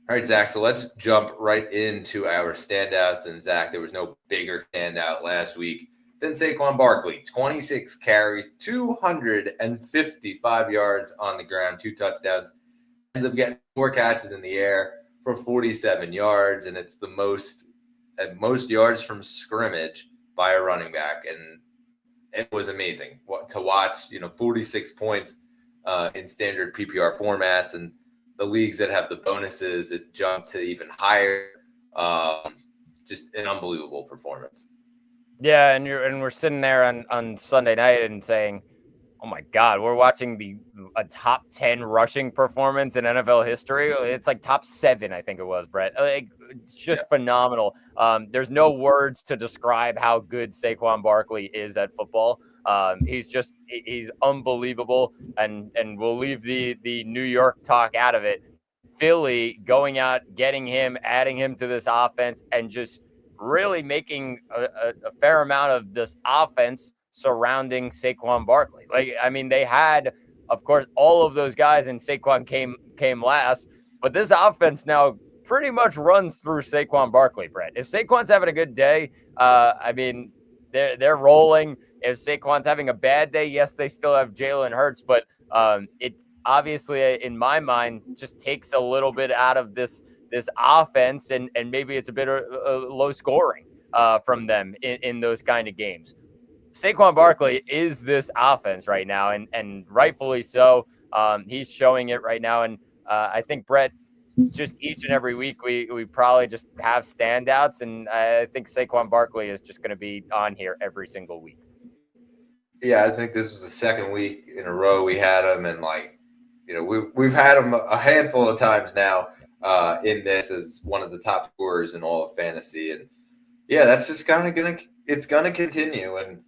Speaker 1: All right, Zach, so let's jump right into our standouts. And Zach, there was no bigger standout last week than Saquon Barkley. 26 carries, 255 yards on the ground, 2 touchdowns. Ends up getting 4 catches in the air for 47 yards, and it's the most yards from scrimmage by a running back. And it was amazing to watch, 46 points in standard PPR formats, and the leagues that have the bonuses, it jumped to even higher. Just an unbelievable performance.
Speaker 2: Yeah, and we're sitting there on Sunday night and saying, "Oh my God, we're watching a top 10 rushing performance in NFL history." It's like top 7, I think it was, Brett. Like, it's just phenomenal. There's no words to describe how good Saquon Barkley is at football. He's unbelievable, and we'll leave the New York talk out of it. Philly going out, getting him, adding him to this offense, and just really making a fair amount of this offense surrounding Saquon Barkley. Like, I mean, they had, of course, all of those guys, and Saquon came last, but this offense now pretty much runs through Saquon Barkley, Brett. If Saquon's having a good day, I mean, they're rolling. If Saquon's having a bad day, yes, they still have Jalen Hurts, but it obviously, in my mind, just takes a little bit out of this offense, and maybe it's a bit low scoring from them in those kind of games. Saquon Barkley is this offense right now, and rightfully so. He's showing it right now, and I think, Brett, just each and every week we probably just have standouts, and I think Saquon Barkley is just going to be on here every single week.
Speaker 1: Yeah, I think this was the second week in a row we had him, and we've had him a handful of times now in this as one of the top scorers in all of fantasy, and yeah, that's just kind of gonna continue. And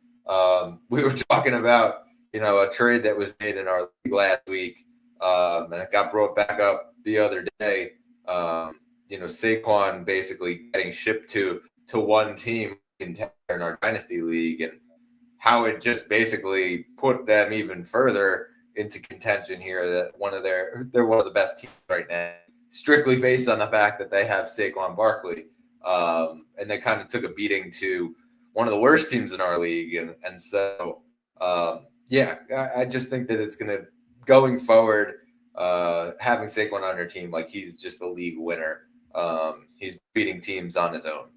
Speaker 1: we were talking about a trade that was made in our league last week, and it got brought back up the other day. Saquon basically getting shipped to one team in our dynasty league, and how it just basically put them even further into contention here. That they're one of the best teams right now, strictly based on the fact that they have Saquon Barkley, and they kind of took a beating to one of the worst teams in our league, and so I just think that it's gonna, going forward, having Saquon on your team, like, he's just a league winner. He's beating teams on his own.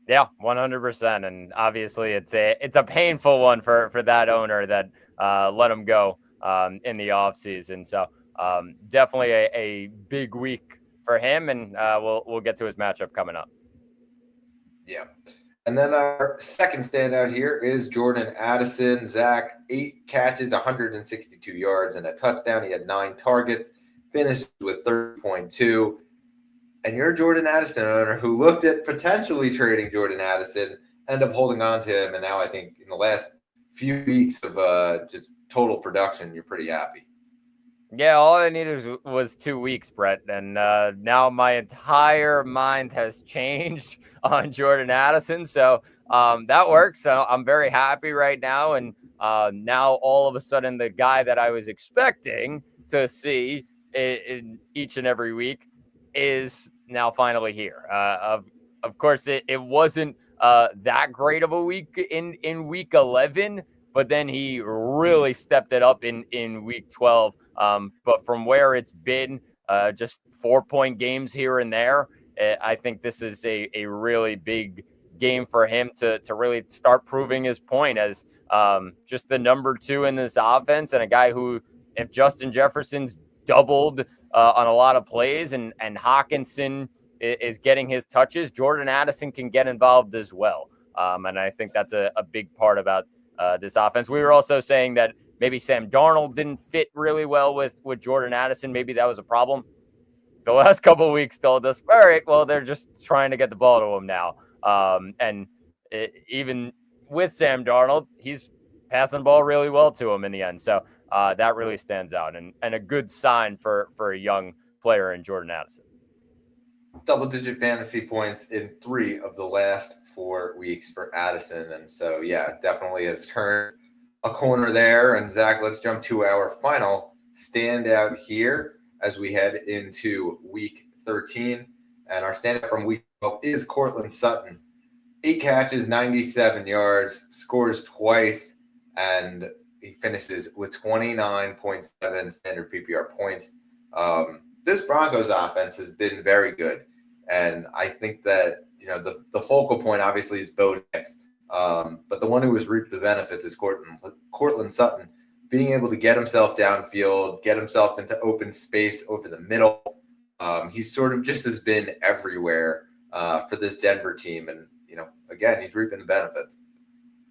Speaker 2: Yeah, 100%. And obviously it's a painful one for that owner that let him go in the offseason. So definitely a big week for him, and we'll get to his matchup coming up.
Speaker 1: Yeah. And then our second standout here is Jordan Addison. Zach, 8 catches, 162 yards, and a touchdown. He had 9 targets, finished with 30.2. And you're a Jordan Addison owner who looked at potentially trading Jordan Addison, ended up holding on to him, and now I think in the last few weeks of just total production, you're pretty happy.
Speaker 2: Yeah, all I needed was 2 weeks, Brett, and now my entire mind has changed on Jordan Addison, so that works. So I'm very happy right now, and now all of a sudden the guy that I was expecting to see in each and every week is now finally here. Of course, it wasn't that great of a week in week 11, but then he really stepped it up in week 12. But from where it's been, just 4-point games here and there, I think this is a really big game for him to really start proving his point as just the number 2 in this offense, and a guy who, if Justin Jefferson's doubled on a lot of plays and Hawkinson is getting his touches, Jordan Addison can get involved as well. And I think that's a big part about this offense. We were also saying that maybe Sam Darnold didn't fit really well with Jordan Addison. Maybe that was a problem. The last couple of weeks told us, all right, well, they're just trying to get the ball to him now. Even with Sam Darnold, he's passing the ball really well to him in the end. So that really stands out, and a good sign for a young player in Jordan Addison.
Speaker 1: Double-digit fantasy points in 3 of the last 4 weeks for Addison. And so, yeah, definitely has turned a corner there. And Zach, let's jump to our final standout here as we head into week 13. And our standout from week 12 is Courtland Sutton. 8 catches, 97 yards, scores twice, and he finishes with 29.7 standard PPR points. This Broncos offense has been very good. And I think that, the focal point obviously is Bo Nix. But the one who has reaped the benefits is Courtland Sutton. being able to get himself downfield, get himself into open space over the middle. He sort of just has been everywhere for this Denver team. And, again, he's reaping the benefits.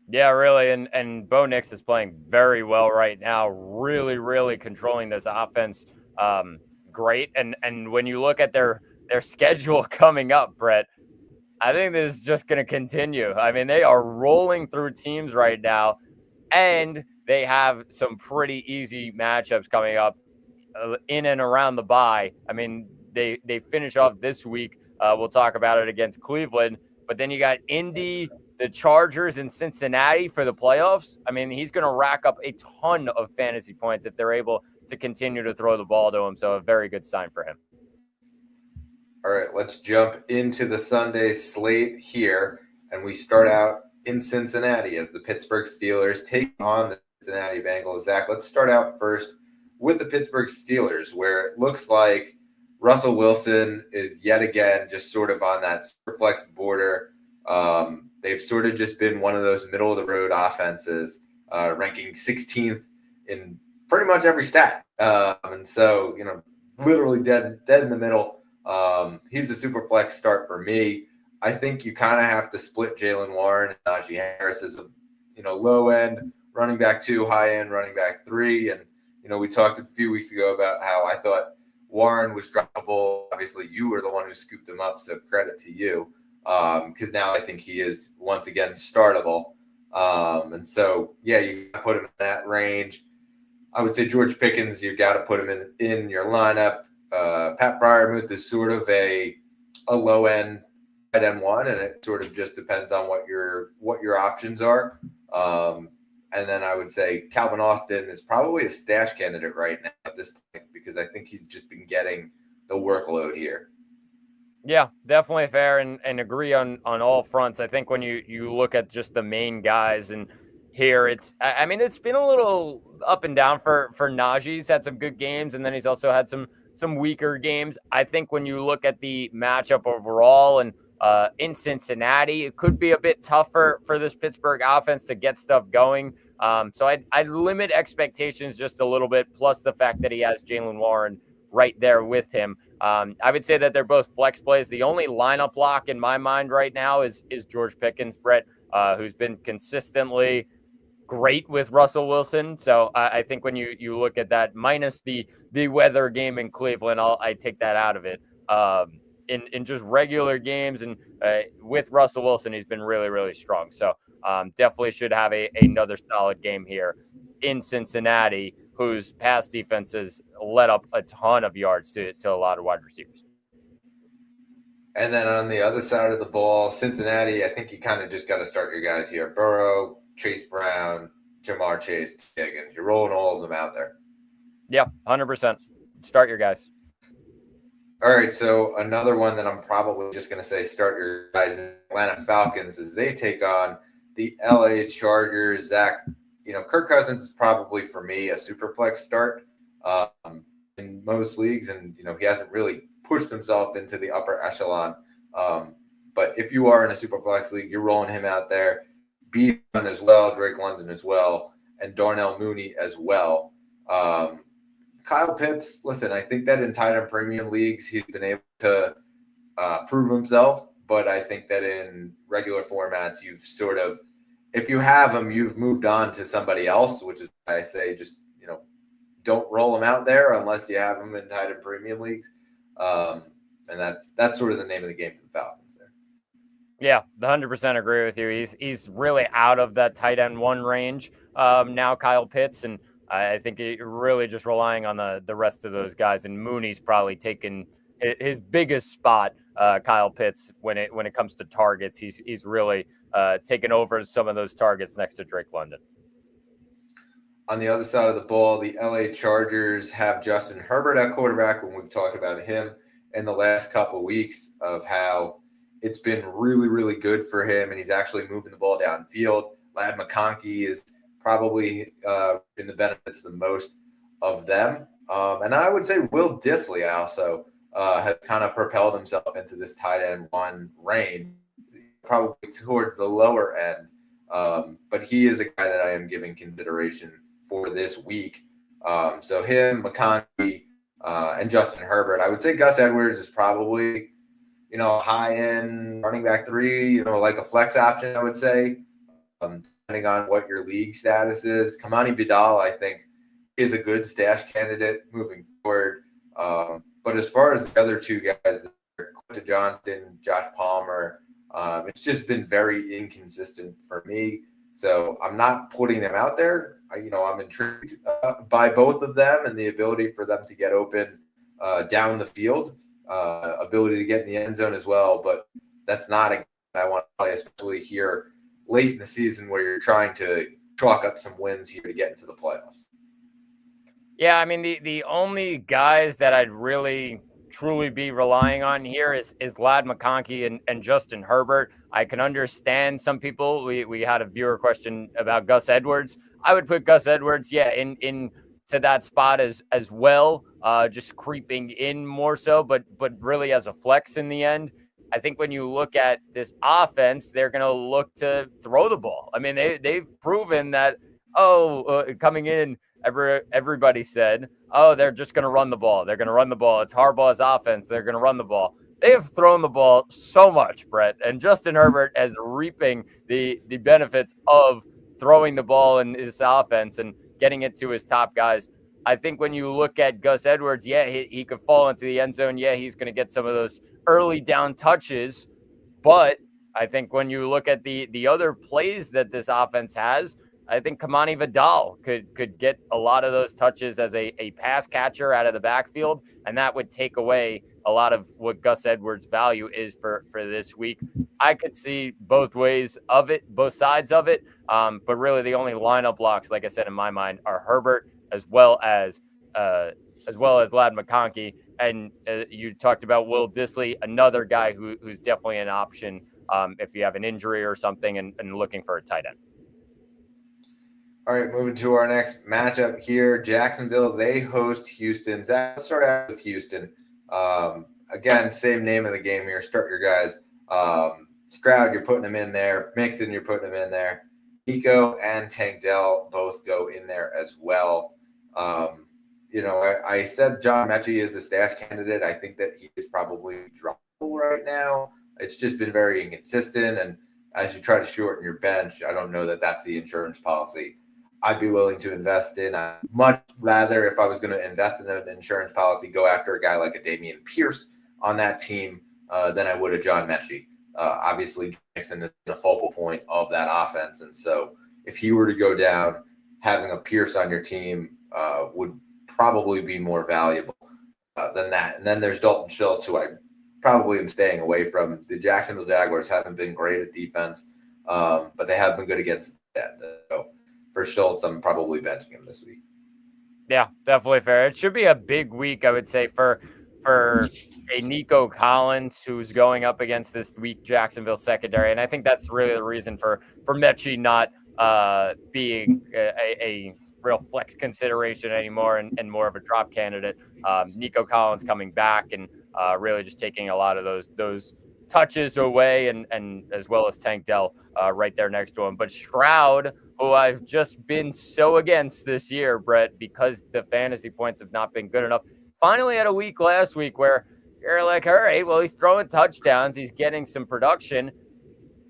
Speaker 2: Yeah, really. And Bo Nix is playing very well right now, really, really controlling this offense. Great. And when you look at their schedule coming up, Brett, I think this is just going to continue. I mean, they are rolling through teams right now, and they have some pretty easy matchups coming up in and around the bye. I mean, they finish off this week. We'll talk about it against Cleveland, but then you got Indy, the Chargers, and Cincinnati for the playoffs. I mean, he's going to rack up a ton of fantasy points if they're able to continue to throw the ball to him. So a very good sign for him.
Speaker 1: All right, let's jump into the Sunday slate here, and we start out in Cincinnati as the Pittsburgh Steelers take on the Cincinnati Bengals. Zach, let's start out first with the Pittsburgh Steelers, where it looks like Russell Wilson is yet again just sort of on that super flex border. They've sort of just been one of those middle-of-the-road offenses, ranking 16th in pretty much every stat. And so, literally dead in the middle. He's a super flex start for me. I think you kind of have to split Jaylen Warren and Najee Harris as a, low end running back 2, high end running back 3. And, we talked a few weeks ago about how I thought Warren was droppable. Obviously, you were the one who scooped him up, so credit to you. Because now I think he is once again startable. And so, yeah, you put him in that range. I would say George Pickens, you got to put him in your lineup. Pat Freiermuth is sort of a low end tight end 1, and it sort of just depends on what your options are. And then I would say Calvin Austin is probably a stash candidate right now at this point because I think he's just been getting the workload here.
Speaker 2: Yeah, definitely fair and agree on all fronts. I think when you look at just the main guys and here it's been a little up and down for Najee. He's had some good games and then he's also had some weaker games. I think when you look at the matchup overall and in Cincinnati, it could be a bit tougher for this Pittsburgh offense to get stuff going. So I'd limit expectations just a little bit, plus the fact that he has Jaylen Warren right there with him. I would say that they're both flex plays. The only lineup lock in my mind right now is George Pickens, Brett, who's been consistently great with Russell Wilson. So I think when you look at that, minus the weather game in Cleveland, I take that out of it. In just regular games and with Russell Wilson, he's been really, really strong. So definitely should have another solid game here in Cincinnati, whose pass defenses let up a ton of yards to a lot of wide receivers.
Speaker 1: And then on the other side of the ball, Cincinnati, I think you kind of just got to start your guys here. Burrow, Chase Brown, Jamar Chase, Higgins. You're rolling all of them out there.
Speaker 2: Yeah, 100%. Start your guys.
Speaker 1: All right, so another one that I'm probably just going to say start your guys, Atlanta Falcons, as they take on the LA Chargers. Zach, Kirk Cousins is probably, for me, a super flex start in most leagues, and, he hasn't really pushed himself into the upper echelon. But if you are in a super flex league, you're rolling him out there. Beaton as well, Drake London as well, and Darnell Mooney as well. Kyle Pitts, listen, I think that in tight end premium leagues, he's been able to prove himself. But I think that in regular formats, you've sort of, if you have him, you've moved on to somebody else, which is why I say just, don't roll him out there unless you have him in tight end premium leagues. And that's sort of the name of the game for the Falcons there.
Speaker 2: Yeah, 100% agree with you. He's really out of that tight end 1 range now, Kyle Pitts, and I think you're really just relying on the rest of those guys, and Mooney's probably taken his biggest spot. Kyle Pitts, when it comes to targets, he's really taken over some of those targets next to Drake London.
Speaker 1: On the other side of the ball, the LA Chargers have Justin Herbert at quarterback. When we've talked about him in the last couple of weeks of how it's been really, really good for him, and he's actually moving the ball downfield. Ladd McConkey is probably been the benefits the most of them. And I would say Will Dissly also has kind of propelled himself into this tight end 1 range, probably towards the lower end. But he is a guy that I am giving consideration for this week. So him, McConkey, and Justin Herbert. I would say Gus Edwards is probably, high-end running back 3, like a flex option, I would say, depending on what your league status is. Kamani Vidal, I think, is a good stash candidate moving forward. But as far as the other 2 guys, Quentin Johnston, Josh Palmer, it's just been very inconsistent for me. So I'm not putting them out there. I'm intrigued by both of them and the ability for them to get open down the field, ability to get in the end zone as well. But that's not a game I want to play, especially here late in the season where you're trying to chalk up some wins here to get into the playoffs.
Speaker 2: Yeah, I mean, the only guys that I'd really truly be relying on here is Ladd McConkey and Justin Herbert. I can understand some people. We had a viewer question about Gus Edwards. I would put Gus Edwards, in to that spot as well, just creeping in more so, but really as a flex in the end. I think when you look at this offense, they're going to look to throw the ball. I mean, they've proven that, coming in, everybody said, they're just going to run the ball. They're going to run the ball. It's Harbaugh's offense. They're going to run the ball. They have thrown the ball so much, Brett, and Justin Herbert is reaping the benefits of throwing the ball in his offense and getting it to his top guys. I think when you look at Gus Edwards, he could fall into the end zone. Yeah, he's going to get some of those early down touches. But I think when you look at the other plays that this offense has, I think Kamani Vidal could get a lot of those touches as a pass catcher out of the backfield, and that would take away a lot of what Gus Edwards' value is for this week. I could see both ways of it, both sides of it, but really the only lineup blocks, like I said in my mind, are Herbert as well as Ladd McConkey. And you talked about Will Dissly, another guy who's definitely an option if you have an injury or something and looking for a tight end.
Speaker 1: All right, moving to our next matchup here. Jacksonville, they host Houston. Zach, let's start out with Houston. Again, same name of the game here. Start your guys. Stroud, you're putting him in there. Mixon, you're putting him in there. Nico and Tank Dell both go in there as well. I said John Mechie is a stash candidate. I think that he is probably droppable right now. It's just been very inconsistent. And as you try to shorten your bench, I don't know that that's the insurance policy I'd be willing to invest in. I'd much rather, if I was going to invest in an insurance policy, go after a guy like a Dameon Pierce on that team than I would a John Mechie. Obviously, Nixon is the focal point of that offense. And so if he were to go down, having a Pierce on your team would probably be more valuable than that. And then there's Dalton Schultz, who I probably am staying away from. The Jacksonville Jaguars haven't been great at defense, but they have been good against that. So for Schultz, I'm probably benching him this week.
Speaker 2: Yeah, definitely fair. It should be a big week, I would say, for a Nico Collins who's going up against this weak Jacksonville secondary. And I think that's really the reason for Mechie not being a real flex consideration anymore and more of a drop candidate. Nico Collins coming back and really just taking a lot of those touches away, and as well as Tank Dell right there next to him. But Stroud, who I've just been so against this year, Brett, because the fantasy points have not been good enough, finally had a week last week where you're like, all right, well, he's throwing touchdowns, he's getting some production.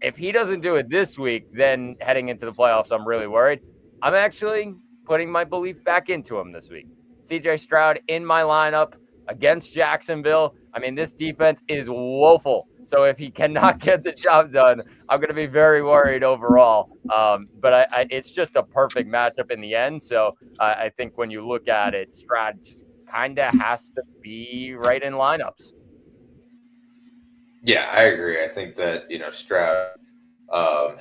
Speaker 2: If he doesn't do it this week, then heading into the playoffs, I'm really worried. I'm actually putting my belief back into him this week. CJ Stroud in my lineup against Jacksonville. I mean, this defense is woeful. So if he cannot get the job done, I'm going to be very worried overall. But it's just a perfect matchup in the end. So I think when you look at it, Stroud just kind of has to be right in lineups.
Speaker 1: Yeah, I agree. I think that, Stroud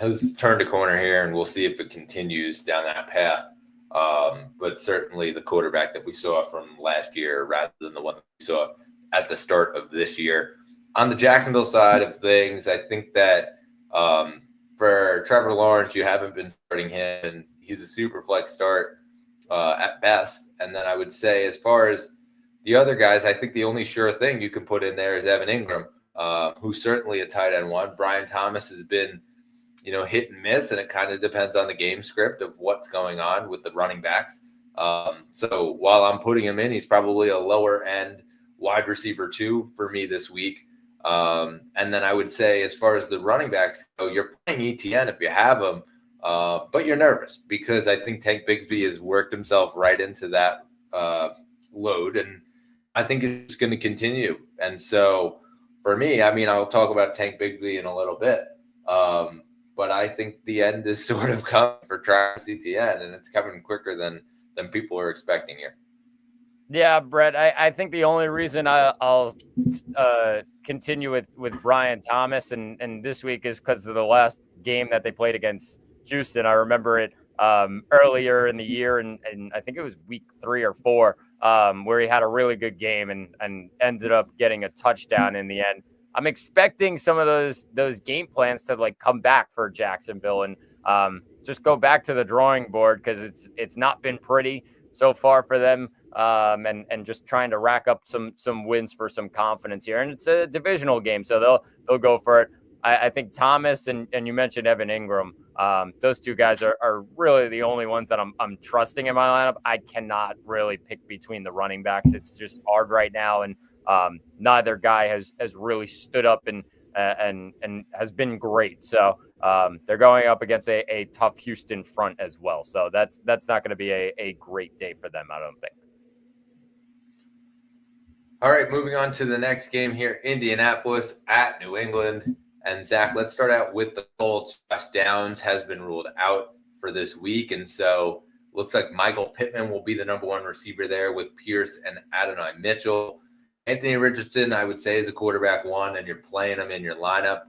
Speaker 1: has turned a corner here, and we'll see if it continues down that path. But certainly the quarterback that we saw from last year rather than the one that we saw at the start of this year. On the Jacksonville side of things, I think that for Trevor Lawrence, you haven't been starting him, and he's a super flex start at best. And then I would say, as far as the other guys, I think the only sure thing you can put in there is Evan Ingram, who's certainly a tight end one. Brian Thomas has been, hit and miss, and it kind of depends on the game script of what's going on with the running backs. So while I'm putting him in, he's probably a lower end wide receiver 2 for me this week. And then I would say, as far as the running backs go, you're playing ETN if you have him, but you're nervous because I think Tank Bigsby has worked himself right into that load, and I think it's going to continue. And so for me, I mean, I'll talk about Tank Bigsby in a little bit, but I think the end is sort of coming for Travis Etienne, and it's coming quicker than people are expecting here.
Speaker 2: Yeah, Brett, I think the only reason I'll continue with Brian Thomas and this week is because of the last game that they played against Houston. I remember it earlier in the year, and I think it was week 3 or 4, where he had a really good game and ended up getting a touchdown in the end. I'm expecting some of those game plans to like come back for Jacksonville and just go back to the drawing board, because it's not been pretty so far for them, and just trying to rack up some wins for some confidence here. And it's a divisional game, so they'll go for it. I think Thomas and you mentioned Evan Ingram. Those two guys are really the only ones that I'm trusting in my lineup. I cannot really pick between the running backs. It's just hard right now, and neither guy has really stood up and has been great. So they're going up against a tough Houston front as well. So that's not going to be a great day for them, I don't think.
Speaker 1: All right, moving on to the next game here, Indianapolis at New England. And Zach, let's start out with the Colts. Josh Downs has been ruled out for this week, and so looks like Michael Pittman will be the number 1 receiver there with Pierce and Adonai Mitchell. Anthony Richardson, I would say, is a quarterback 1, and you're playing him in your lineup.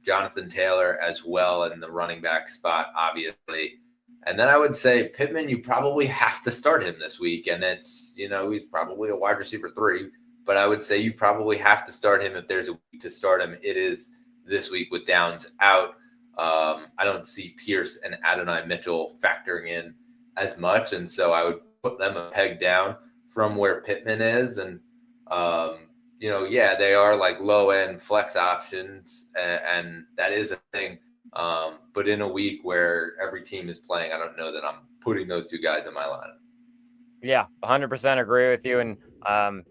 Speaker 1: Jonathan Taylor as well in the running back spot, obviously. And then I would say Pittman, you probably have to start him this week, and it's, he's probably a wide receiver 3. But I would say you probably have to start him if there's a week to start him. It is this week with Downs out. I don't see Pierce and Adonai Mitchell factoring in as much, and so I would put them a peg down from where Pittman is. And, they are like low-end flex options, and that is a thing. But in a week where every team is playing, I don't know that I'm putting those 2 guys in my lineup.
Speaker 2: Yeah, 100% agree with you. And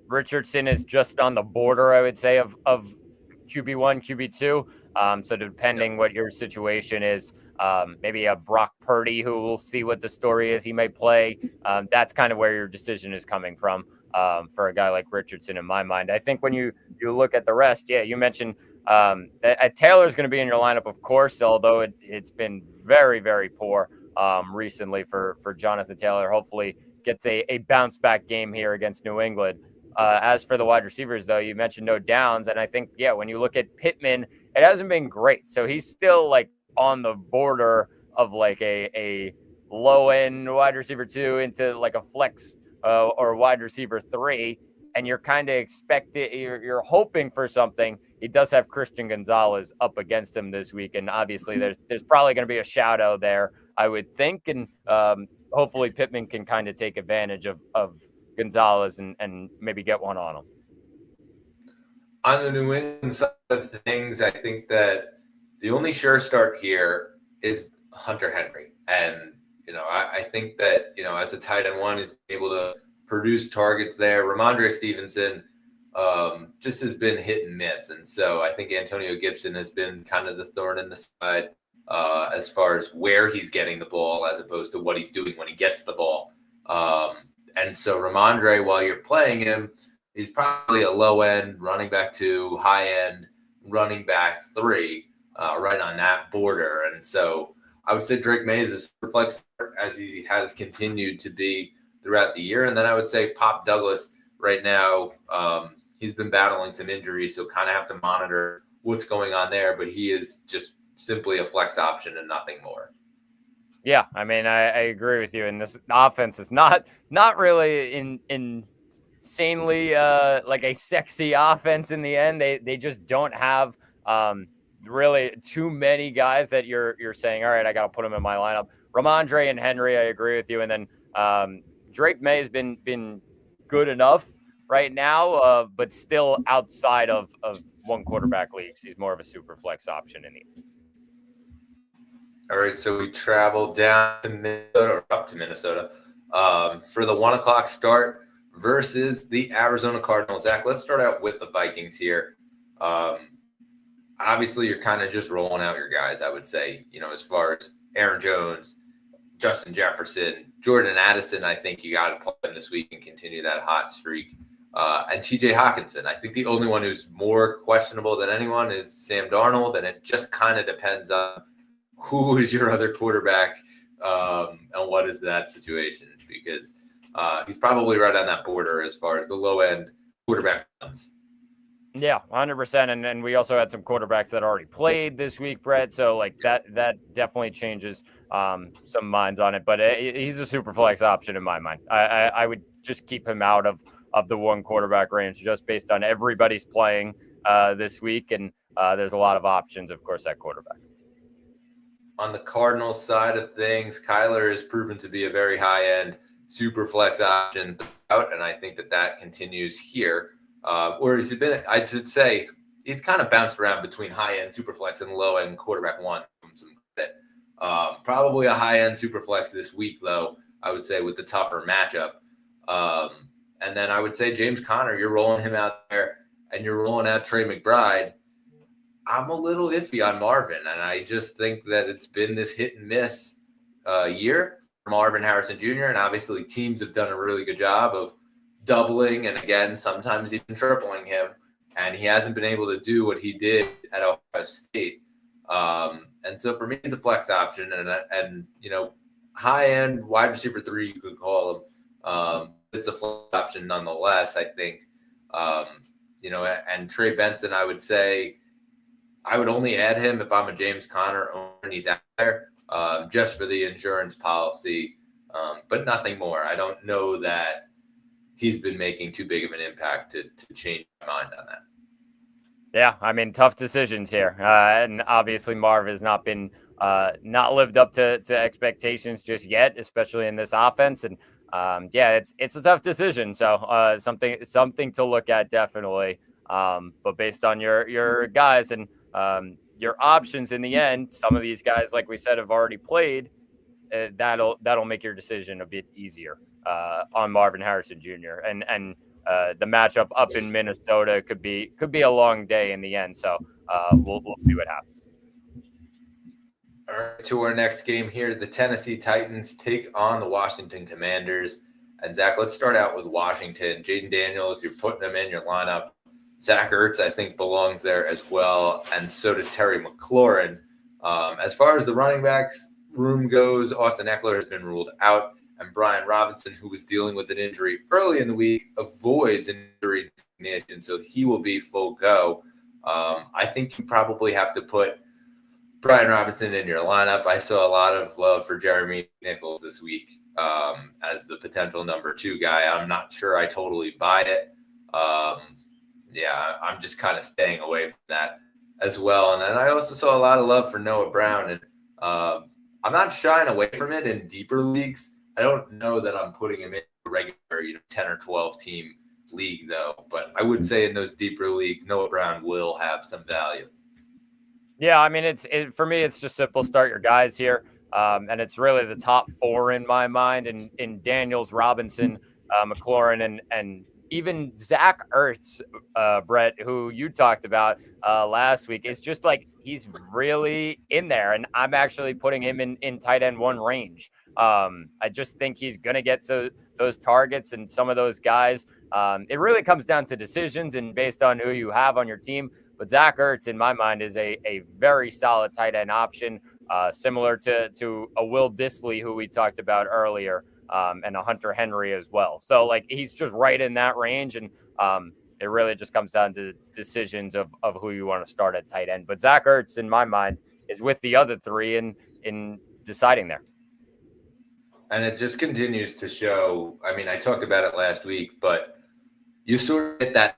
Speaker 2: Richardson is just on the border, I would say, of QB1, QB2. So depending what your situation is, maybe a Brock Purdy, who we'll see what the story is, he may play. That's kind of where your decision is coming from for a guy like Richardson, in my mind. I think when you look at the rest, you mentioned Taylor's going to be in your lineup, of course, although it's been very, very poor recently for Jonathan Taylor. Hopefully gets a bounce back game here against New England. As for the wide receivers, though, you mentioned no Downs. And I think, when you look at Pittman, it hasn't been great. So he's still like on the border of like a low end wide receiver 2 into like a flex or wide receiver 3. And you're kind of you're hoping for something. He does have Christian Gonzalez up against him this week. And obviously there's probably going to be a shout out there, I would think. And hopefully Pittman can kind of take advantage of Gonzalez and maybe get one on him.
Speaker 1: On the New England side of things, I think that the only sure start here is Hunter Henry. And, I think that, as a tight end 1, he's able to produce targets there. Ramondre Stevenson just has been hit and miss. And so I think Antonio Gibson has been kind of the thorn in the side as far as where he's getting the ball as opposed to what he's doing when he gets the ball. And so Ramondre, while you're playing him, he's probably a low-end running back 2, high-end running back 3, right on that border. And so I would say Drake May is a super flex as he has continued to be throughout the year. And then I would say Pop Douglas right now, he's been battling some injuries, so kind of have to monitor what's going on there. But he is just simply a flex option and nothing more.
Speaker 2: Yeah, I mean, I agree with you. And this offense is not really insanely like a sexy offense in the end. They just don't have really too many guys that you're saying, all right, I got to put them in my lineup. Ramondre and Henry, I agree with you. And then Drake May has been good enough right now, but still outside of one quarterback leagues. He's more of a super flex option in the end.
Speaker 1: All right, so we travel down to Minnesota or up to Minnesota for the 1 o'clock start versus the Arizona Cardinals. Zach, let's start out with the Vikings here. Obviously, you're kind of just rolling out your guys, I would say, as far as Aaron Jones, Justin Jefferson, Jordan Addison. I think you got to play him this week and continue that hot streak. And TJ Hawkinson. I think the only one who's more questionable than anyone is Sam Darnold, and it just kind of depends on who is your other quarterback and what is that situation, because he's probably right on that border as far as the low end quarterback comes.
Speaker 2: Yeah, 100%. And we also had some quarterbacks that already played this week, Brett. So like that definitely changes some minds on it. But he's a super flex option in my mind. I would just keep him out of the one quarterback range just based on everybody's playing this week. And there's a lot of options, of course, at quarterback.
Speaker 1: On the Cardinals side of things, Kyler has proven to be a very high-end super flex option out, and I think that continues here. Or has it been? I should say he's kind of bounced around between high-end super flex and low-end quarterback one. Some credit. Probably a high-end super flex this week, though. I would say with the tougher matchup. And then I would say James Conner, you're rolling him out there, and you're rolling out Trey McBride. I'm a little iffy on Marvin, and I just think that it's been this hit and miss year for Marvin Harrison Jr., and obviously teams have done a really good job of doubling and, again, sometimes even tripling him, and he hasn't been able to do what he did at Ohio State. And so for me, he's a flex option, and high-end wide receiver 3, you could call him. It's a flex option nonetheless, I think. And Trey Benson, I would say, I would only add him if I'm a James Conner owner and he's out there, just for the insurance policy, but nothing more. I don't know that he's been making too big of an impact to change my mind on that.
Speaker 2: Yeah, I mean, tough decisions here. And obviously Marv has not been not lived up to expectations just yet, especially in this offense. And it's a tough decision. So something to look at, definitely. But based on your guys and your options in the end, some of these guys, like we said, have already played. That'll make your decision a bit easier on Marvin Harrison Jr. And the matchup up in Minnesota could be a long day in the end. So we'll see what happens.
Speaker 1: All right, to our next game here, the Tennessee Titans take on the Washington Commanders. And Zach, let's start out with Washington. Jaden Daniels, you're putting them in your lineup. Zach Ertz, I think, belongs there as well, and so does Terry McLaurin. As far as the running backs room goes, Austin Eckler has been ruled out, and Brian Robinson, who was dealing with an injury early in the week, avoids injury designation, so he will be full go. I think you probably have to put Brian Robinson in your lineup. I saw a lot of love for Jeremy Nichols this week as the potential number 2 guy. I'm not sure I totally buy it. I'm just kind of staying away from that as well. And then I also saw a lot of love for Noah Brown. And I'm not shying away from it in deeper leagues. I don't know that I'm putting him in a regular 10 or 12 team league, though. But I would say in those deeper leagues, Noah Brown will have some value. Yeah,
Speaker 2: I mean, for me, it's just simple. Start your guys here. And it's really the top 4 in my mind. In Daniels, Robinson, McLaurin, and even Zach Ertz, Brett, who you talked about last week, is just like he's really in there. And I'm actually putting him in tight end 1 range. I just think he's going to get those targets and some of those guys. It really comes down to decisions and based on who you have on your team. But Zach Ertz, in my mind, is a very solid tight end option, similar to a Will Dissly, who we talked about earlier. And a Hunter Henry as well. So like he's just right in that range. And it really just comes down to decisions of who you want to start at tight end. But Zach Ertz, in my mind, is with the other 3 in deciding there.
Speaker 1: And it just continues to show. I mean, I talked about it last week, but you sort of get that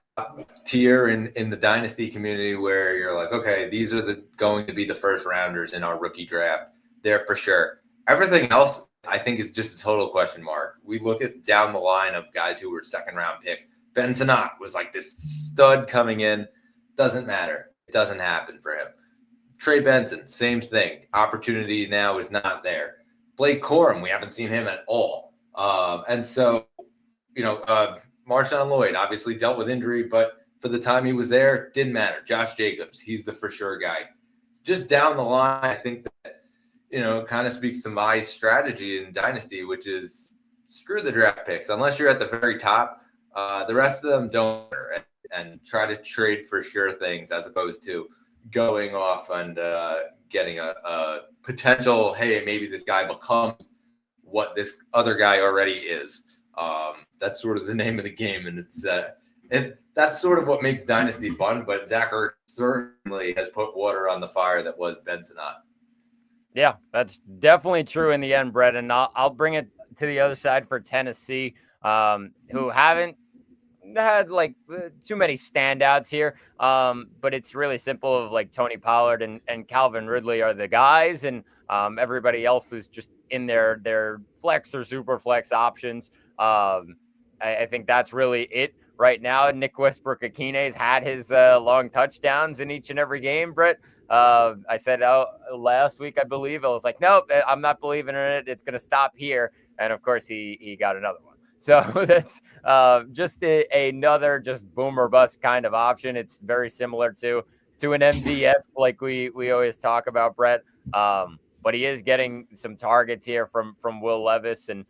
Speaker 1: tier in the dynasty community where you're like, okay, these are going to be the first rounders in our rookie draft. There for sure. Everything else, I think, is just a total question mark. We look at down the line of guys who were second-round picks. Ben Sinnott was like this stud coming in. Doesn't matter. It doesn't happen for him. Trey Benson, same thing. Opportunity now is not there. Blake Corum, we haven't seen him at all. And so, Marshawn Lloyd obviously dealt with injury, but for the time he was there, didn't matter. Josh Jacobs, he's the for sure guy. Just down the line, I think that, kind of speaks to my strategy in Dynasty, which is screw the draft picks. Unless you're at the very top, the rest of them don't matter, and try to trade for sure things as opposed to going off and getting a potential, hey, maybe this guy becomes what this other guy already is. That's sort of the name of the game, and that's sort of what makes Dynasty fun. But Zach Ertz certainly has put water on the fire that was Ben Sinnott.
Speaker 2: Yeah, that's definitely true in the end, Brett. And I'll bring it to the other side for Tennessee, who haven't had like too many standouts here. But it's really simple of like Tony Pollard and Calvin Ridley are the guys, and everybody else is just in their flex or super flex options. I think that's really it right now. Nick Westbrook-Akine's had his long touchdowns in each and every game, Brett. I said last week, I believe, I was like, nope, I'm not believing in it. It's going to stop here. And of course, he got another one. So that's just another just boom or bust kind of option. It's very similar to an MVS like we always talk about, Brett. But he is getting some targets here from Will Levis, and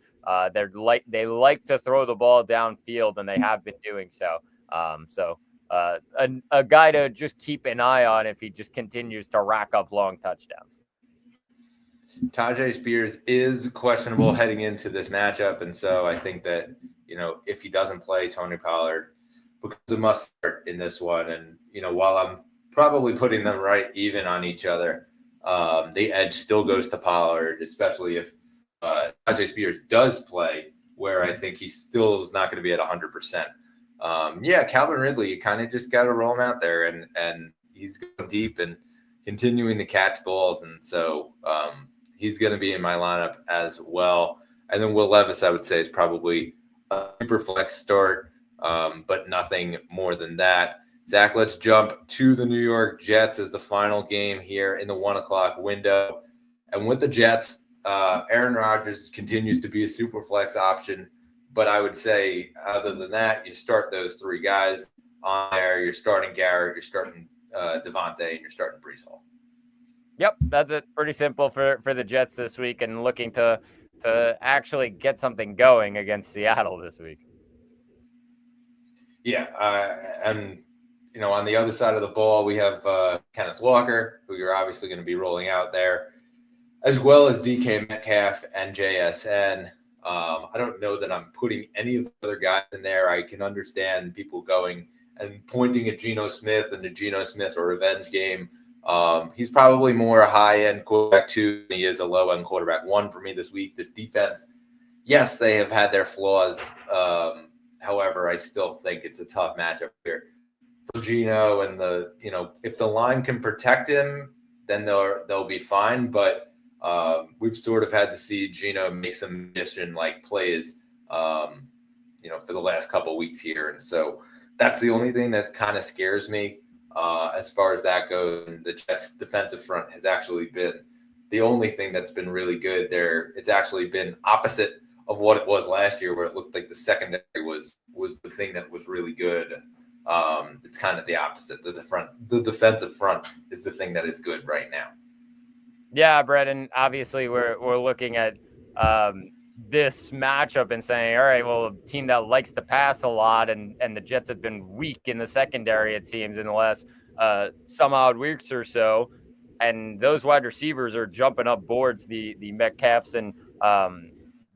Speaker 2: they like to throw the ball downfield, and they have been doing so. A guy to just keep an eye on if he just continues to rack up long touchdowns.
Speaker 1: Tajay Spears is questionable heading into this matchup, and so I think that, if he doesn't play, Tony Pollard becomes a must start in this one. And, while I'm probably putting them right even on each other, the edge still goes to Pollard, especially if Tajay Spears does play, where I think he still is not going to be at 100%. Calvin Ridley, you kind of just got to roll him out there, and he's going deep and continuing to catch balls. And so he's going to be in my lineup as well. And then Will Levis, I would say, is probably a super flex start, but nothing more than that. Zach, let's jump to the New York Jets as the final game here in the 1:00 window. And with the Jets, Aaron Rodgers continues to be a super flex option. But I would say, other than that, you start those three guys on there. You're starting Garrett, you're starting Devontae, and you're starting Breece Hall.
Speaker 2: Yep, that's it. Pretty simple for the Jets this week, and looking to actually get something going against Seattle this week.
Speaker 1: Yeah, and on the other side of the ball, we have Kenneth Walker, who you're obviously going to be rolling out there, as well as DK Metcalf and JSN. I don't know that I'm putting any of the other guys in there. I can understand people going and pointing at Geno Smith and the Geno Smith or revenge game. He's probably more a high-end quarterback 2 than he is a low-end quarterback 1 for me this week. This defense, yes, they have had their flaws. However, I still think it's a tough matchup here for Geno, and if the line can protect him, then they'll be fine. But we've sort of had to see Geno make some mission-like plays, for the last couple of weeks here. And so that's the only thing that kind of scares me as far as that goes. The Jets' defensive front has actually been the only thing that's been really good there. It's actually been opposite of what it was last year, where it looked like the secondary was the thing that was really good. It's kind of the opposite. The defensive front is the thing that is good right now.
Speaker 2: Yeah, Brett, and obviously we're looking at this matchup and saying, all right, well, a team that likes to pass a lot, and the Jets have been weak in the secondary, it seems, in the last some odd weeks or so, and those wide receivers are jumping up boards, the Metcalfs and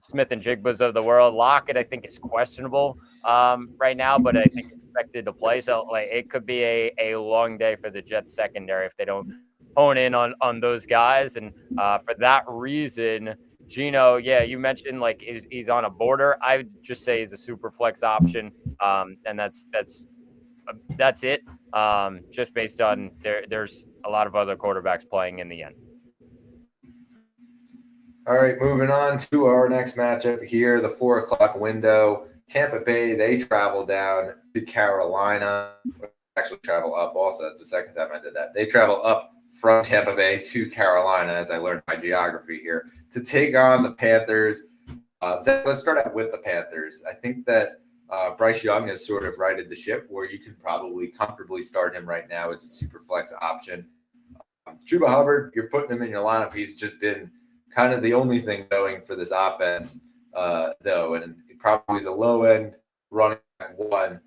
Speaker 2: Smith and Jigbas of the world. Lockett, I think, is questionable right now, but I think expected to play. So it could be a long day for the Jets secondary if they don't hone in on those guys. And for that reason, Geno, you mentioned he's on a border. I would just say he's a super flex option, and that's it. Just based on there's a lot of other quarterbacks playing in the end.
Speaker 1: All right, moving on to our next matchup here, the 4:00 window. Tampa Bay, they travel down to Carolina. Actually travel up also. That's the second time I did that. They travel up from Tampa Bay to Carolina, as I learned my geography here, to take on the Panthers. So let's start out with the Panthers. I think that Bryce Young has sort of righted the ship where you can probably comfortably start him right now as a super flex option. Chuba Hubbard, you're putting him in your lineup. He's just been kind of the only thing going for this offense, though, and he probably is a low-end running back one.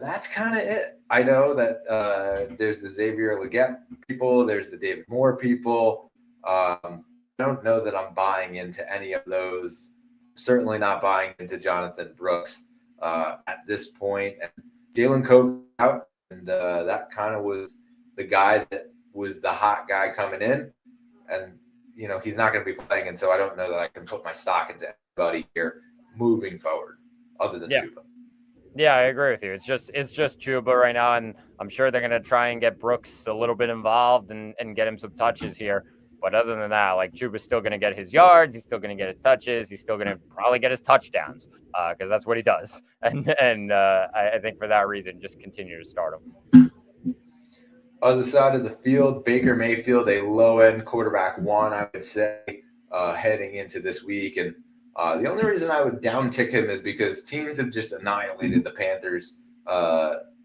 Speaker 1: That's kind of it. I know that there's the Xavier Legette people, there's the David Moore people. I don't know that I'm buying into any of those. Certainly not buying into Jonathan Brooks at this point. And Jalen Coke out, and that kind of was the guy that was the hot guy coming in. And, he's not going to be playing, and so I don't know that I can put my stock into anybody here moving forward other than Chuba.
Speaker 2: Yeah, I agree with you. It's just Chuba right now, and I'm sure they're going to try and get Brooks a little bit involved and get him some touches here. But other than that, like, Chuba's still going to get his yards. He's still going to get his touches. He's still going to probably get his touchdowns because that's what he does. And I think for that reason, just continue to start him.
Speaker 1: Other side of the field, Baker Mayfield, a low-end quarterback one, I would say, heading into this week. And the only reason I would downtick him is because teams have just annihilated the Panthers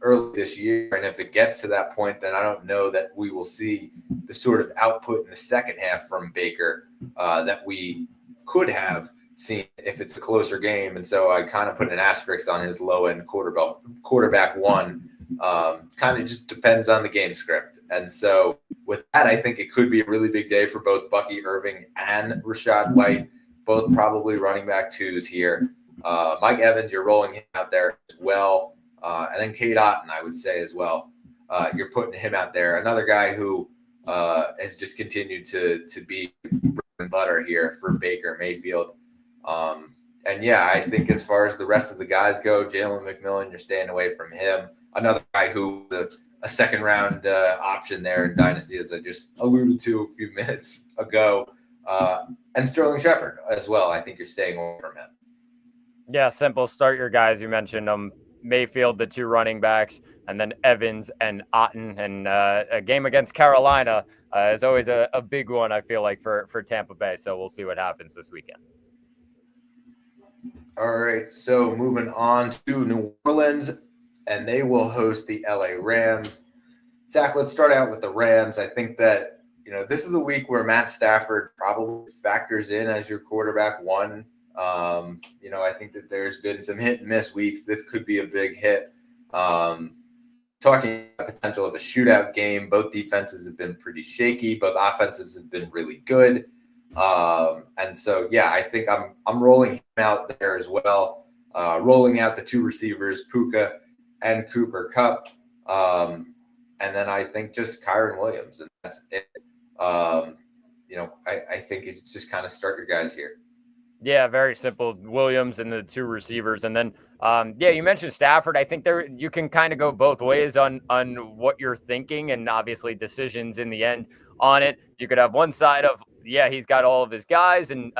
Speaker 1: early this year. And if it gets to that point, then I don't know that we will see the sort of output in the second half from Baker that we could have seen if it's a closer game. And so I kind of put an asterisk on his low-end quarterback one. Kind of just depends on the game script. And so with that, I think it could be a really big day for both Bucky Irving and Rachaad White, both probably running back twos here. Mike Evans, you're rolling him out there as well. And then Cade Otton, I would say as well. You're putting him out there. Another guy who has just continued to be bread and butter here for Baker Mayfield. And yeah, I think as far as the rest of the guys go, Jalen McMillan, you're staying away from him. Another guy who a second round option there in Dynasty, as I just alluded to a few minutes ago. And Sterling Shepard as well. I think you're staying away from him.
Speaker 2: Yeah, simple. Start your guys. You mentioned Mayfield, the two running backs, and then Evans and Otton. And a game against Carolina is always a big one, I feel like, for Tampa Bay. So we'll see what happens this weekend.
Speaker 1: All right, so moving on to New Orleans, and they will host the LA Rams. Zach, let's start out with the Rams. I think that, this is a week where Matt Stafford probably factors in as your quarterback one. I think that there's been some hit and miss weeks. This could be a big hit. Talking about the potential of a shootout game, both defenses have been pretty shaky. Both offenses have been really good. And so, yeah, I think I'm rolling him out there as well. Rolling out the two receivers, Puka and Cooper Kupp. And then I think just Kyren Williams, and that's it. I think it's just kind of start your guys here.
Speaker 2: Yeah, very simple. Williams and the two receivers. And then, you mentioned Stafford. I think you can kind of go both ways on what you're thinking, and obviously decisions in the end on it. You could have one side of, he's got all of his guys, and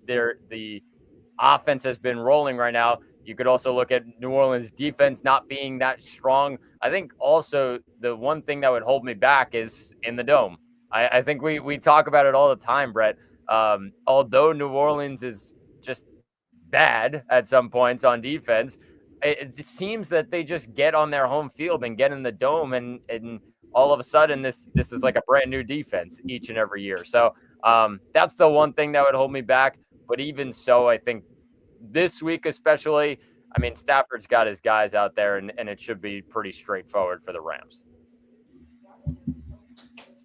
Speaker 2: the offense has been rolling right now. You could also look at New Orleans defense not being that strong. I think also the one thing that would hold me back is in the dome. I think we talk about it all the time, Brett. Although New Orleans is just bad at some points on defense, it seems that they just get on their home field and get in the dome, and all of a sudden this is like a brand new defense each and every year. So that's the one thing that would hold me back. But even so, I think this week especially, Stafford's got his guys out there, and it should be pretty straightforward for the Rams.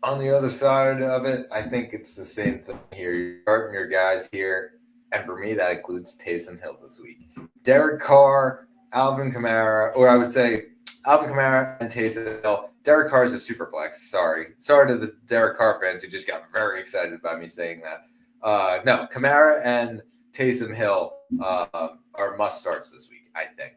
Speaker 1: On the other side of it, I think it's the same thing here. You're starting your guys here, and for me, that includes Taysom Hill this week. Derek Carr, Alvin Kamara, or I would say Alvin Kamara and Taysom Hill. Derek Carr is a super flex. Sorry to the Derek Carr fans who just got very excited about me saying that. No, Kamara and Taysom Hill are must starts this week, I think.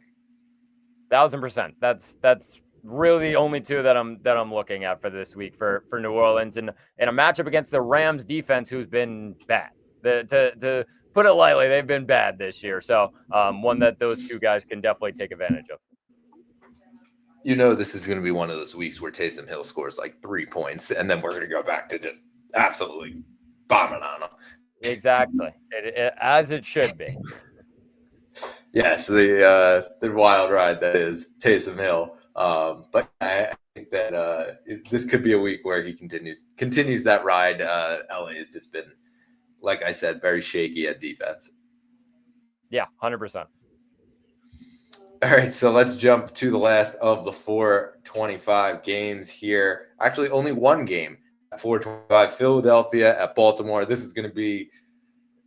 Speaker 2: 1,000%. That's really the only two that I'm looking at for this week for New Orleans, and in a matchup against the Rams defense, who's been bad. To put it lightly, they've been bad this year. So one that those two guys can definitely take advantage of.
Speaker 1: This is going to be one of those weeks where Taysom Hill scores like 3 points, and then we're going to go back to just absolutely bombing on him.
Speaker 2: Exactly. As it should be.
Speaker 1: Yes, the wild ride that is Taysom Hill. But I think that this could be a week where he continues that ride. LA has just been, like I said, very shaky at defense.
Speaker 2: Yeah, 100%.
Speaker 1: All right, so let's jump to the last of the 425 games here. Actually, only one game at 425, Philadelphia at Baltimore. This is going to be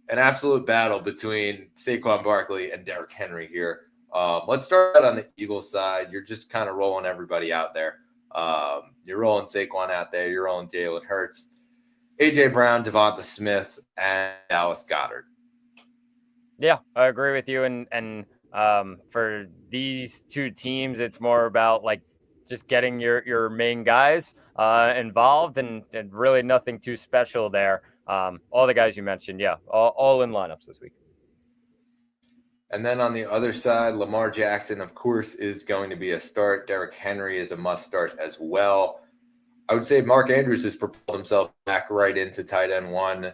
Speaker 1: an absolute battle between Saquon Barkley and Derrick Henry here. Let's start out on the Eagles side. You're just kind of rolling everybody out there. You're rolling Saquon out there. You're rolling Jalen Hurts, A.J. Brown, Devonta Smith, and Dallas Goedert.
Speaker 2: Yeah, I agree with you. And for these two teams, it's more about like just getting your main guys involved and really nothing too special there. All the guys you mentioned, yeah, all in lineups this week.
Speaker 1: And then on the other side, Lamar Jackson, of course, is going to be a start. Derrick Henry is a must start as well. I would say Mark Andrews has propelled himself back right into tight end one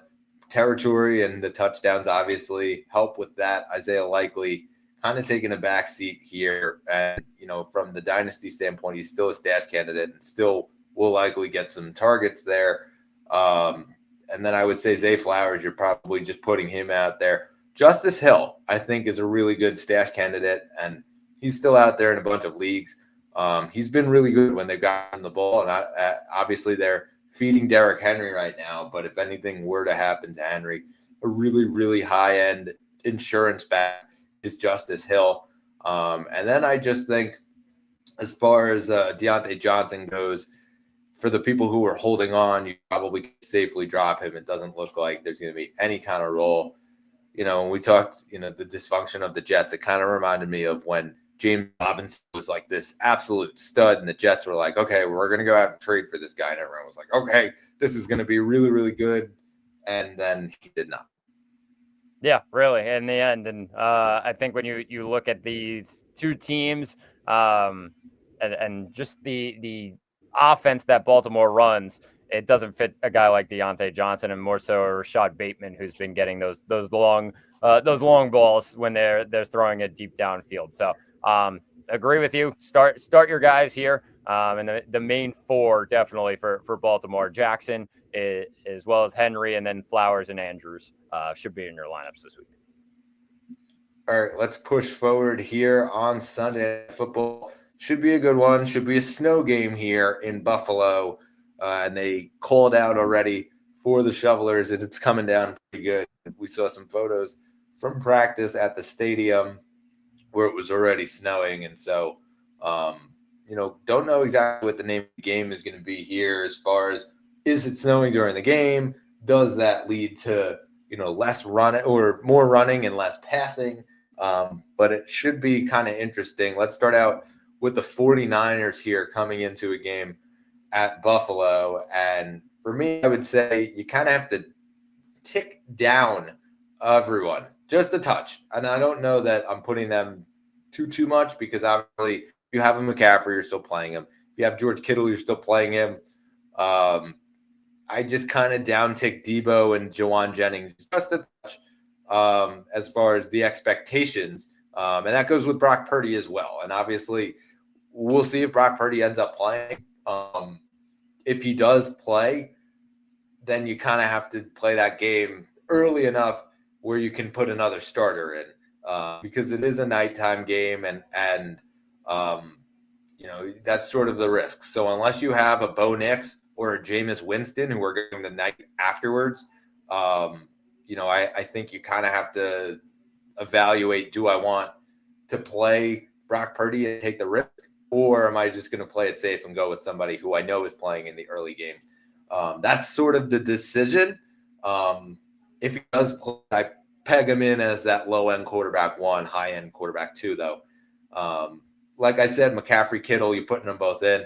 Speaker 1: territory, and the touchdowns obviously help with that. Isaiah Likely kind of taking a back seat here. And, from the dynasty standpoint, he's still a stash candidate and still will likely get some targets there. And then I would say Zay Flowers, you're probably just putting him out there. Justice Hill, I think, is a really good stash candidate, and he's still out there in a bunch of leagues. He's been really good when they've gotten the ball, and obviously they're feeding Derrick Henry right now. But if anything were to happen to Henry, a really, really high-end insurance back is Justice Hill. And then I just think as far as Deontay Johnson goes, for the people who are holding on, you probably can safely drop him. It doesn't look like there's going to be any kind of role. When we talked, the dysfunction of the Jets, it kind of reminded me of when James Robinson was like this absolute stud, and the Jets were like, okay, we're going to go out and trade for this guy. And everyone was like, okay, this is going to be really, really good. And then he did nothing.
Speaker 2: Yeah, really, in the end. And I think when you look at these two teams and just the offense that Baltimore runs, it doesn't fit a guy like Deontay Johnson, and more so Rashad Bateman, who's been getting those long balls when they're throwing it deep downfield. So agree with you. Start your guys here, and the main four definitely for Baltimore: Jackson, as well as Henry, and then Flowers and Andrews should be in your lineups this week.
Speaker 1: All right, let's push forward here on Sunday. Football should be a good one. Should be a snow game here in Buffalo. And they called out already for the Shovelers. It's coming down pretty good. We saw some photos from practice at the stadium where it was already snowing. And so, don't know exactly what the name of the game is going to be here as far as is it snowing during the game? Does that lead to, less running or more running and less passing? But it should be kind of interesting. Let's start out with the 49ers here coming into a game at Buffalo. And for me, I would say you kind of have to tick down everyone just a touch. And I don't know that I'm putting them too much, because obviously if you have a McCaffrey, you're still playing him. If you have George Kittle, you're still playing him. I just kind of downtick Debo and Jawan Jennings just a touch as far as the expectations. And that goes with Brock Purdy as well. And obviously we'll see if Brock Purdy ends up playing. If he does play, then you kind of have to play that game early enough where you can put another starter in, because it is a nighttime game, and that's sort of the risk. So unless you have a Bo Nix or a Jameis Winston who are going the night afterwards, I think you kind of have to evaluate, do I want to play Brock Purdy and take the risk? Or am I just going to play it safe and go with somebody who I know is playing in the early game? That's sort of the decision. If he does play, I peg him in as that low-end quarterback one, high-end quarterback two, though. Like I said, McCaffrey, Kittle, you're putting them both in.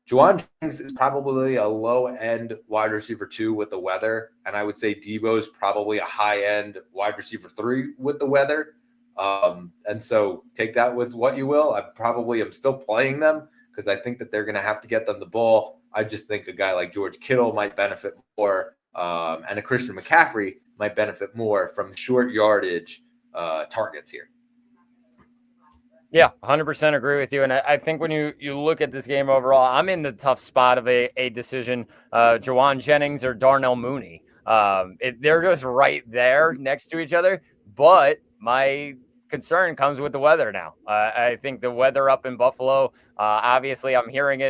Speaker 1: Juwan Jennings is probably a low-end wide receiver two with the weather, and I would say Debo's probably a high-end wide receiver three with the weather. And so take that with what you will. I probably am still playing them, because I think that they're going to have to get them the ball. I just think a guy like George Kittle might benefit more, and a Christian McCaffrey might benefit more from short yardage targets here.
Speaker 2: Yeah, 100% agree with you. And I think when you look at this game overall, I'm in the tough spot of a decision, Jawan Jennings or Darnell Mooney. They're just right there next to each other. But my concern comes with the weather now. I think the weather up in Buffalo, obviously I'm hearing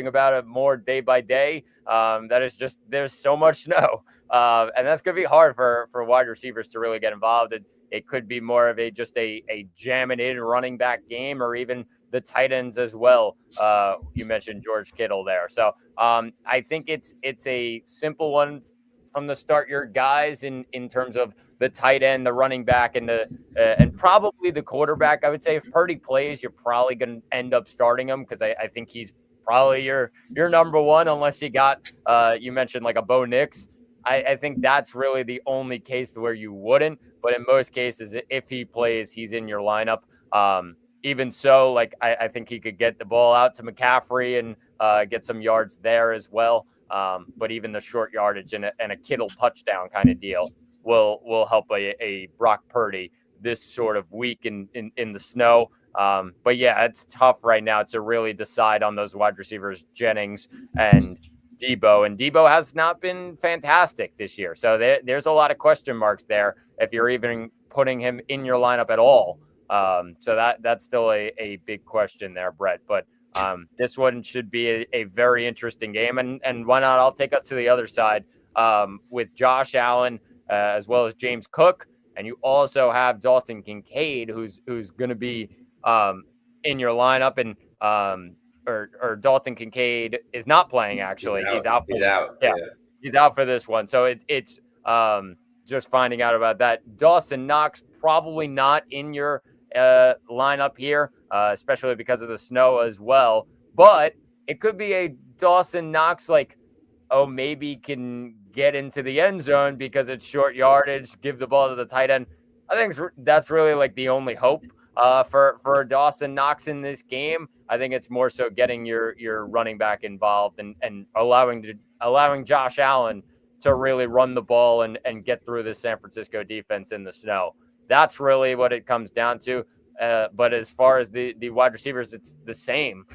Speaker 2: about it more day by day. That is just, there's so much snow. And that's going to be hard for wide receivers to really get involved. It could be more of just a jamming in running back game, or even the tight ends as well. You mentioned George Kittle there. So I think it's a simple one from the start. Your guys in terms of the tight end, the running back, and and probably the quarterback. I would say if Purdy plays, you're probably going to end up starting him, because I think he's probably your number one, unless you got you mentioned like a Bo Nix. I think that's really the only case where you wouldn't. But in most cases, if he plays, he's in your lineup. Even so, like I think he could get the ball out to McCaffrey and get some yards there as well. But even the short yardage and a Kittle touchdown kind of deal will help a Brock Purdy this sort of week in the snow. But yeah, it's tough right now to really decide on those wide receivers, Jennings and Debo. And Debo has not been fantastic this year. So there's a lot of question marks there if you're even putting him in your lineup at all. So that's still a big question there, Brett. But this one should be a very interesting game. And why not? I'll take us to the other side with Josh Allen as well as James Cook. And you also have Dalton Kincaid, who's going to be in your lineup. And or Dalton Kincaid is not playing, actually. He's out. He's out for this one. So it's just finding out about that. Dawson Knox probably not in your lineup here, especially because of the snow as well. But it could be a Dawson Knox, like, oh, maybe can get into the end zone because it's short yardage, give the ball to the tight end. I think that's really like the only hope for Dawson Knox in this game. I think it's more so getting your running back involved and allowing Josh Allen to really run the ball and get through the San Francisco defense in the snow. That's really what it comes down to. But as far as the wide receivers, it's the same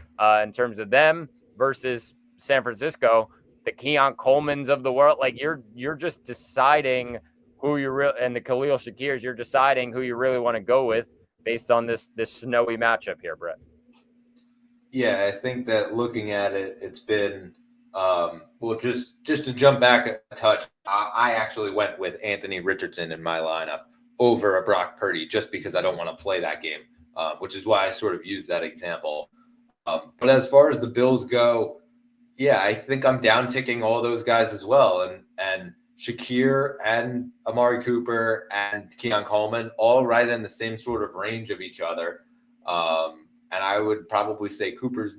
Speaker 2: in terms of them versus San Francisco. The Keon Coleman's of the world, like you're just deciding who you really, and the Khalil Shakirs, you're deciding who you really want to go with based on this snowy matchup here, Brett.
Speaker 1: Yeah, I think that looking at it, it's been well, just to jump back a touch, I actually went with Anthony Richardson in my lineup over a Brock Purdy just because I don't want to play that game, which is why I sort of used that example. But as far as the Bills go, yeah, I think I'm down ticking all those guys as well. And Shakir and Amari Cooper and Keon Coleman all right in the same sort of range of each other. And I would probably say Cooper's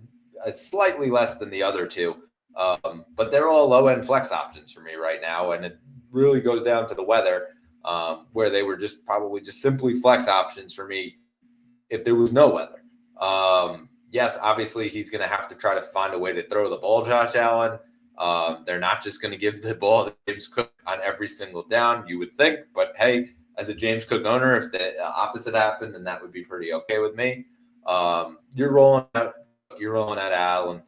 Speaker 1: slightly less than the other two. But they're all low-end flex options for me right now. And it really goes down to the weather, where they were just probably just simply flex options for me if there was no weather. Yes, obviously he's going to have to try to find a way to throw the ball, Josh Allen. They're not just going to give the ball to James Cook on every single down, you would think. But hey, as a James Cook owner, if the opposite happened, then that would be pretty okay with me. You're rolling out Allen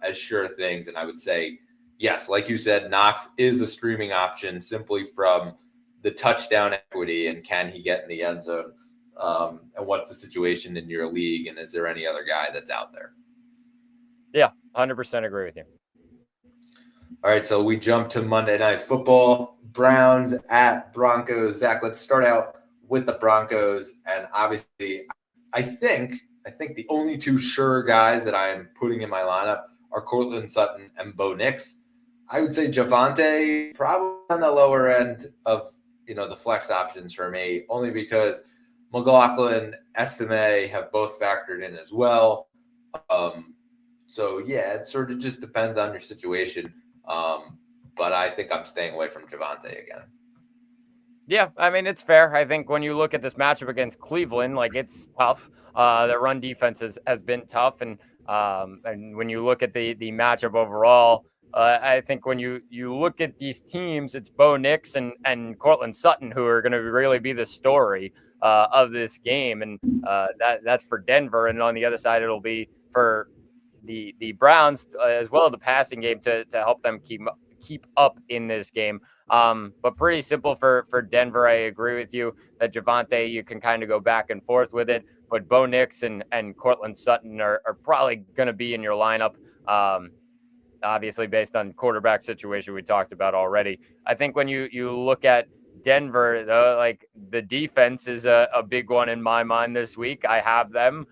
Speaker 1: as sure things, and I would say yes, like you said, Knox is a streaming option simply from the touchdown equity and can he get in the end zone. And what's the situation in your league, and is there any other guy that's out there?
Speaker 2: Yeah, 100% agree with you.
Speaker 1: All right, so we jump to Monday Night Football. Browns at Broncos. Zach, let's start out with the Broncos. And obviously, I think the only two sure guys that I am putting in my lineup are Courtland Sutton and Bo Nix. I would say Javonte probably on the lower end of the flex options for me, only because McLaughlin, Estime have both factored in as well. So yeah, it sort of just depends on your situation. But I think I'm staying away from Javonte again.
Speaker 2: Yeah, I mean, it's fair. I think when you look at this matchup against Cleveland, like it's tough. Their run defense has been tough, and when you look at the matchup overall, I think when you look at these teams, it's Bo Nix and Cortland Sutton who are going to really be the story of this game, and that's for Denver, and on the other side, it'll be for the Browns as well as the passing game to help them keep up in this game. But pretty simple for Denver. I agree with you that Javonte, you can kind of go back and forth with it, but Bo Nix and Cortland Sutton are probably going to be in your lineup. Obviously, based on quarterback situation we talked about already. I think when you look at Denver, though, like the defense is a big one in my mind this week. I have them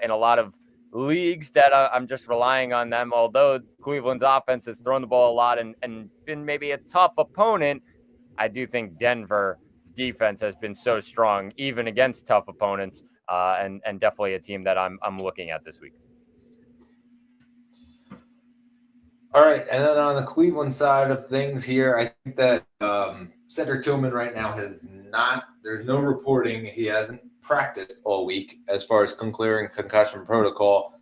Speaker 2: in a lot of leagues that I'm just relying on them. Although Cleveland's offense has thrown the ball a lot and been maybe a tough opponent, I do think Denver's defense has been so strong, even against tough opponents, and definitely a team that I'm looking at this week.
Speaker 1: All right, and then on the Cleveland side of things here, I think that Cedric Tillman right now there's no reporting. He hasn't practiced all week as far as clearing concussion protocol.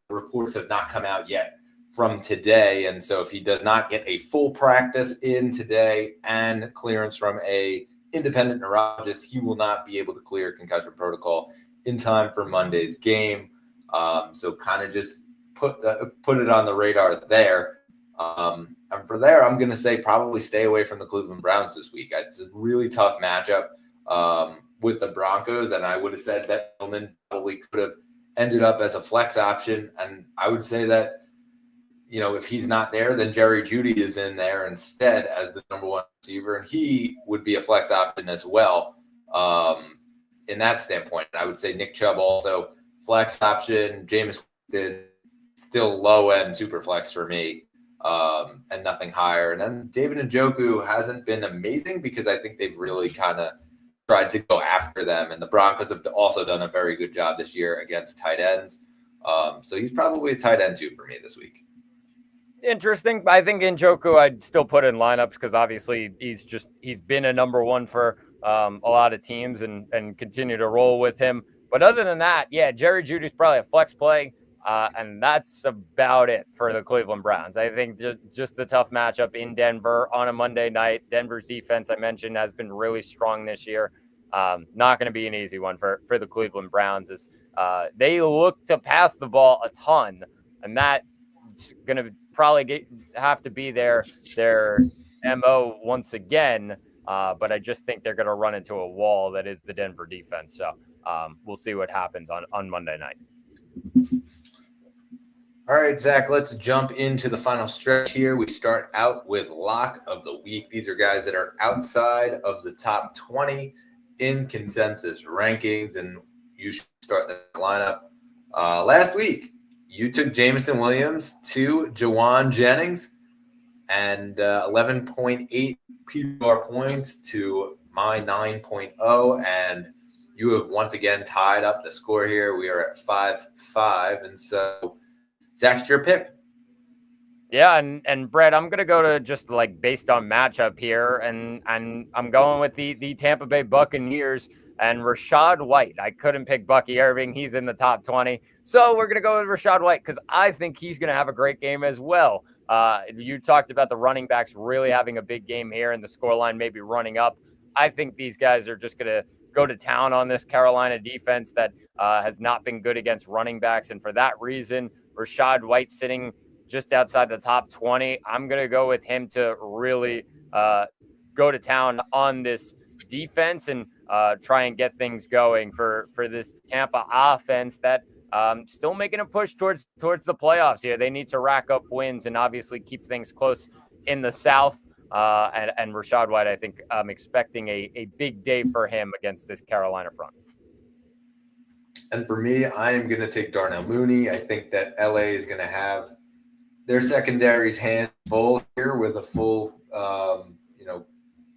Speaker 1: Reports have not come out yet from today, and so if he does not get a full practice in today and clearance from a independent neurologist, he will not be able to clear concussion protocol in time for Monday's game. So kind of just put it on the radar there. And for there, I'm going to say probably stay away from the Cleveland Browns this week. It's a really tough matchup with the Broncos, and I would have said that Tillman probably could have ended up as a flex option. And I would say that, if he's not there, then Jerry Jeudy is in there instead as the number one receiver, and he would be a flex option as well in that standpoint. And I would say Nick Chubb also flex option, Jameis Winston still low end super flex for me, and nothing higher. And then David Njoku hasn't been amazing because I think they've really kind of tried to go after them. And the Broncos have also done a very good job this year against tight ends. So he's probably a tight end too for me this week.
Speaker 2: Interesting. I think Njoku I'd still put in lineups because obviously he's been a number one for a lot of teams and continue to roll with him. But other than that, yeah, Jerry Jeudy's probably a flex play. And that's about it for the Cleveland Browns. I think just the tough matchup in Denver on a Monday night. Denver's defense, I mentioned, has been really strong this year. Not going to be an easy one for the Cleveland Browns. As they look to pass the ball a ton, and that's going to probably have to be their MO once again. But I just think they're going to run into a wall that is the Denver defense. So we'll see what happens on Monday night.
Speaker 1: All right, Zach, let's jump into the final stretch here. We start out with lock of the week. These are guys that are outside of the top 20 in consensus rankings, and you should start the lineup. Last week, you took Jameson Williams to Jawan Jennings and 11.8 PPR points to my 9.0, and you have once again tied up the score here. We are at 5-5, and so Zach's your pick.
Speaker 2: Yeah, and Brett, I'm gonna go to just like based on matchup here, and I'm going with the Tampa Bay Buccaneers and Rachaad White. I couldn't pick Bucky Irving; he's in the top 20, so we're gonna go with Rachaad White because I think he's gonna have a great game as well. You talked about the running backs really having a big game here, and the scoreline maybe running up. I think these guys are just gonna go to town on this Carolina defense that has not been good against running backs, and for that reason, Rachaad White sitting just outside the top 20. I'm going to go with him to really go to town on this defense and try and get things going for this Tampa offense that still making a push towards the playoffs here. They need to rack up wins and obviously keep things close in the South. And Rachaad White, I think I'm expecting a big day for him against this Carolina front.
Speaker 1: And for me, I am going to take Darnell Mooney. I think that LA is going to have their secondary's hands full here with a full,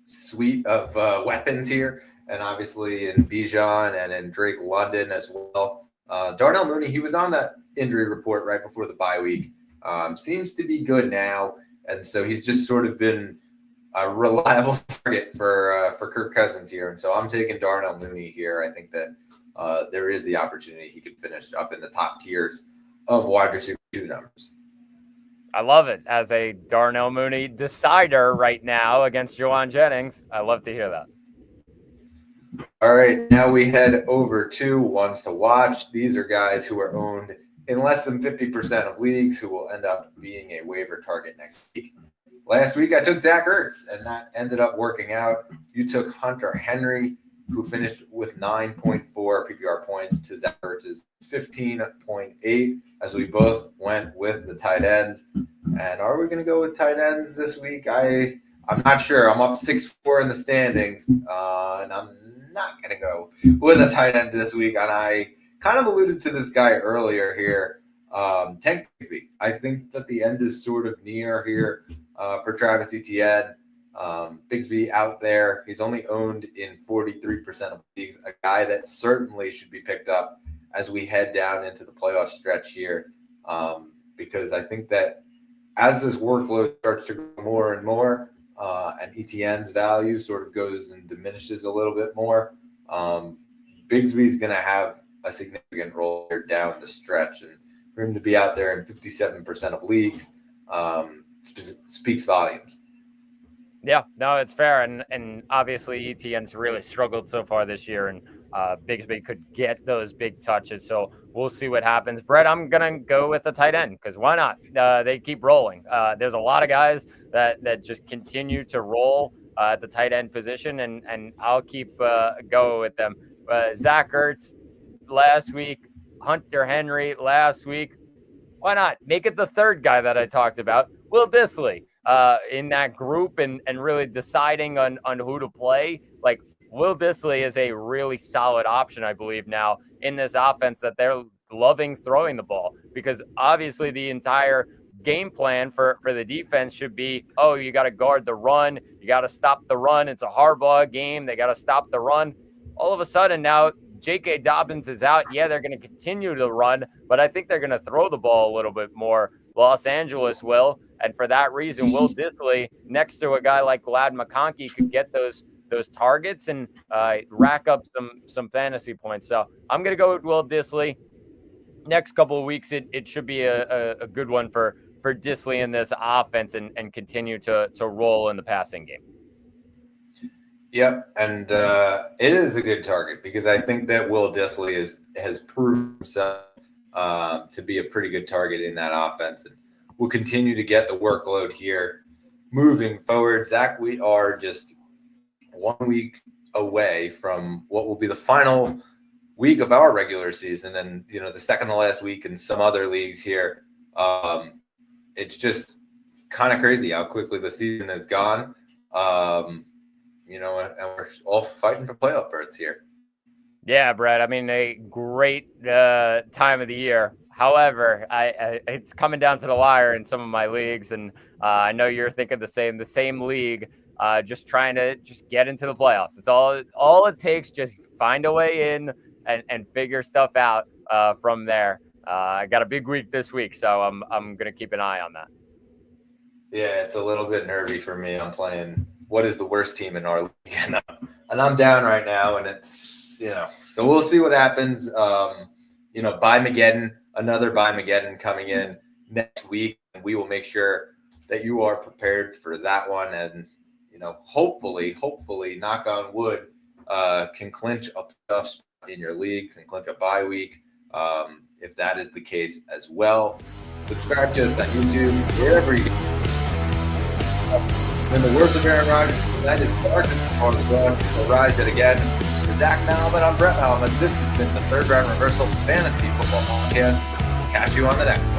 Speaker 1: suite of weapons here. And obviously in Bijan and in Drake London as well. Darnell Mooney, he was on that injury report right before the bye week. Seems to be good now. And so he's just sort of been a reliable target for Kirk Cousins here. And so I'm taking Darnell Mooney here. I think that there is the opportunity he could finish up in the top tiers of wide receiver 2 numbers.
Speaker 2: I love it as a Darnell Mooney decider right now against Jauan Jennings. I love to hear that.
Speaker 1: All right, now we head over to ones to watch. These are guys who are owned in less than 50% of leagues who will end up being a waiver target next week. Last week, I took Zach Ertz, and that ended up working out. You took Hunter Henry, who finished with 9.4 PPR points to Zach Ertz's 15.8, as we both went with the tight ends. And are we going to go with tight ends this week? I'm not sure. I'm up 6-4 in the standings, and I'm not going to go with a tight end this week. And I kind of alluded to this guy earlier here, Tank Bigsby. I think that the end is sort of near here for Travis Etienne. Bigsby out there. He's only owned in 43% of leagues, a guy that certainly should be picked up as we head down into the playoff stretch here, because I think that as this workload starts to grow more and more, and Etienne's value sort of goes and diminishes a little bit more, Bigsby's going to have a significant role here down the stretch. And for him to be out there in 57% of leagues speaks volumes.
Speaker 2: Yeah, no, it's fair. And obviously Etienne's really struggled so far this year, and Bigsby could get those big touches. So we'll see what happens. Brett, I'm going to go with the tight end because why not? They keep rolling. There's a lot of guys that just continue to roll at the tight end position, and I'll keep going with them. Zach Ertz last week, Hunter Henry last week. Why not? Make it the third guy that I talked about, Will Dissly. In that group and really deciding on who to play. Like, Will Dissly is a really solid option, I believe, now in this offense that they're loving throwing the ball, because obviously the entire game plan for the defense should be, oh, you got to guard the run. You got to stop the run. It's a Harbaugh game. They got to stop the run. All of a sudden now J.K. Dobbins is out. Yeah, they're going to continue to run, but I think they're going to throw the ball a little bit more. Los Angeles will. And for that reason, Will Dissly, next to a guy like Glad McConkey, could get those targets and rack up some fantasy points. So I'm going to go with Will Dissly. Next couple of weeks, it should be a good one for Dissly in this offense and continue to roll in the passing game.
Speaker 1: Yep, and it is a good target because I think that Will Dissly has proved himself to be a pretty good target in that offense, and we'll continue to get the workload here moving forward. Zach, we are just 1 week away from what will be the final week of our regular season, and the second to last week in some other leagues here. It's just kind of crazy how quickly the season has gone. And we're all fighting for playoff berths here.
Speaker 2: Yeah, Brett. I mean, a great time of the year. However, it's coming down to the wire in some of my leagues, and I know you're thinking the same league, just trying to get into the playoffs. It's all it takes. Just find a way in and figure stuff out from there. I got a big week this week, so I'm going to keep an eye on that.
Speaker 1: Yeah, it's a little bit nervy for me. I'm playing what is the worst team in our league, and I'm down right now, and it's, so we'll see what happens. Another Buy-Mageddon coming in next week, and we will make sure that you are prepared for that one. And, hopefully, knock on wood, can clinch a playoff spot in your league, can clinch a bye week. If that is the case as well, subscribe to us on YouTube, wherever you go. In the words of Aaron Rodgers, that is darkness on the ground. We'll rise it again. For Zach Malman, I'm Brett Malman. This has been the Third Round Reversal Fantasy Football Podcast. We'll catch you on the next one.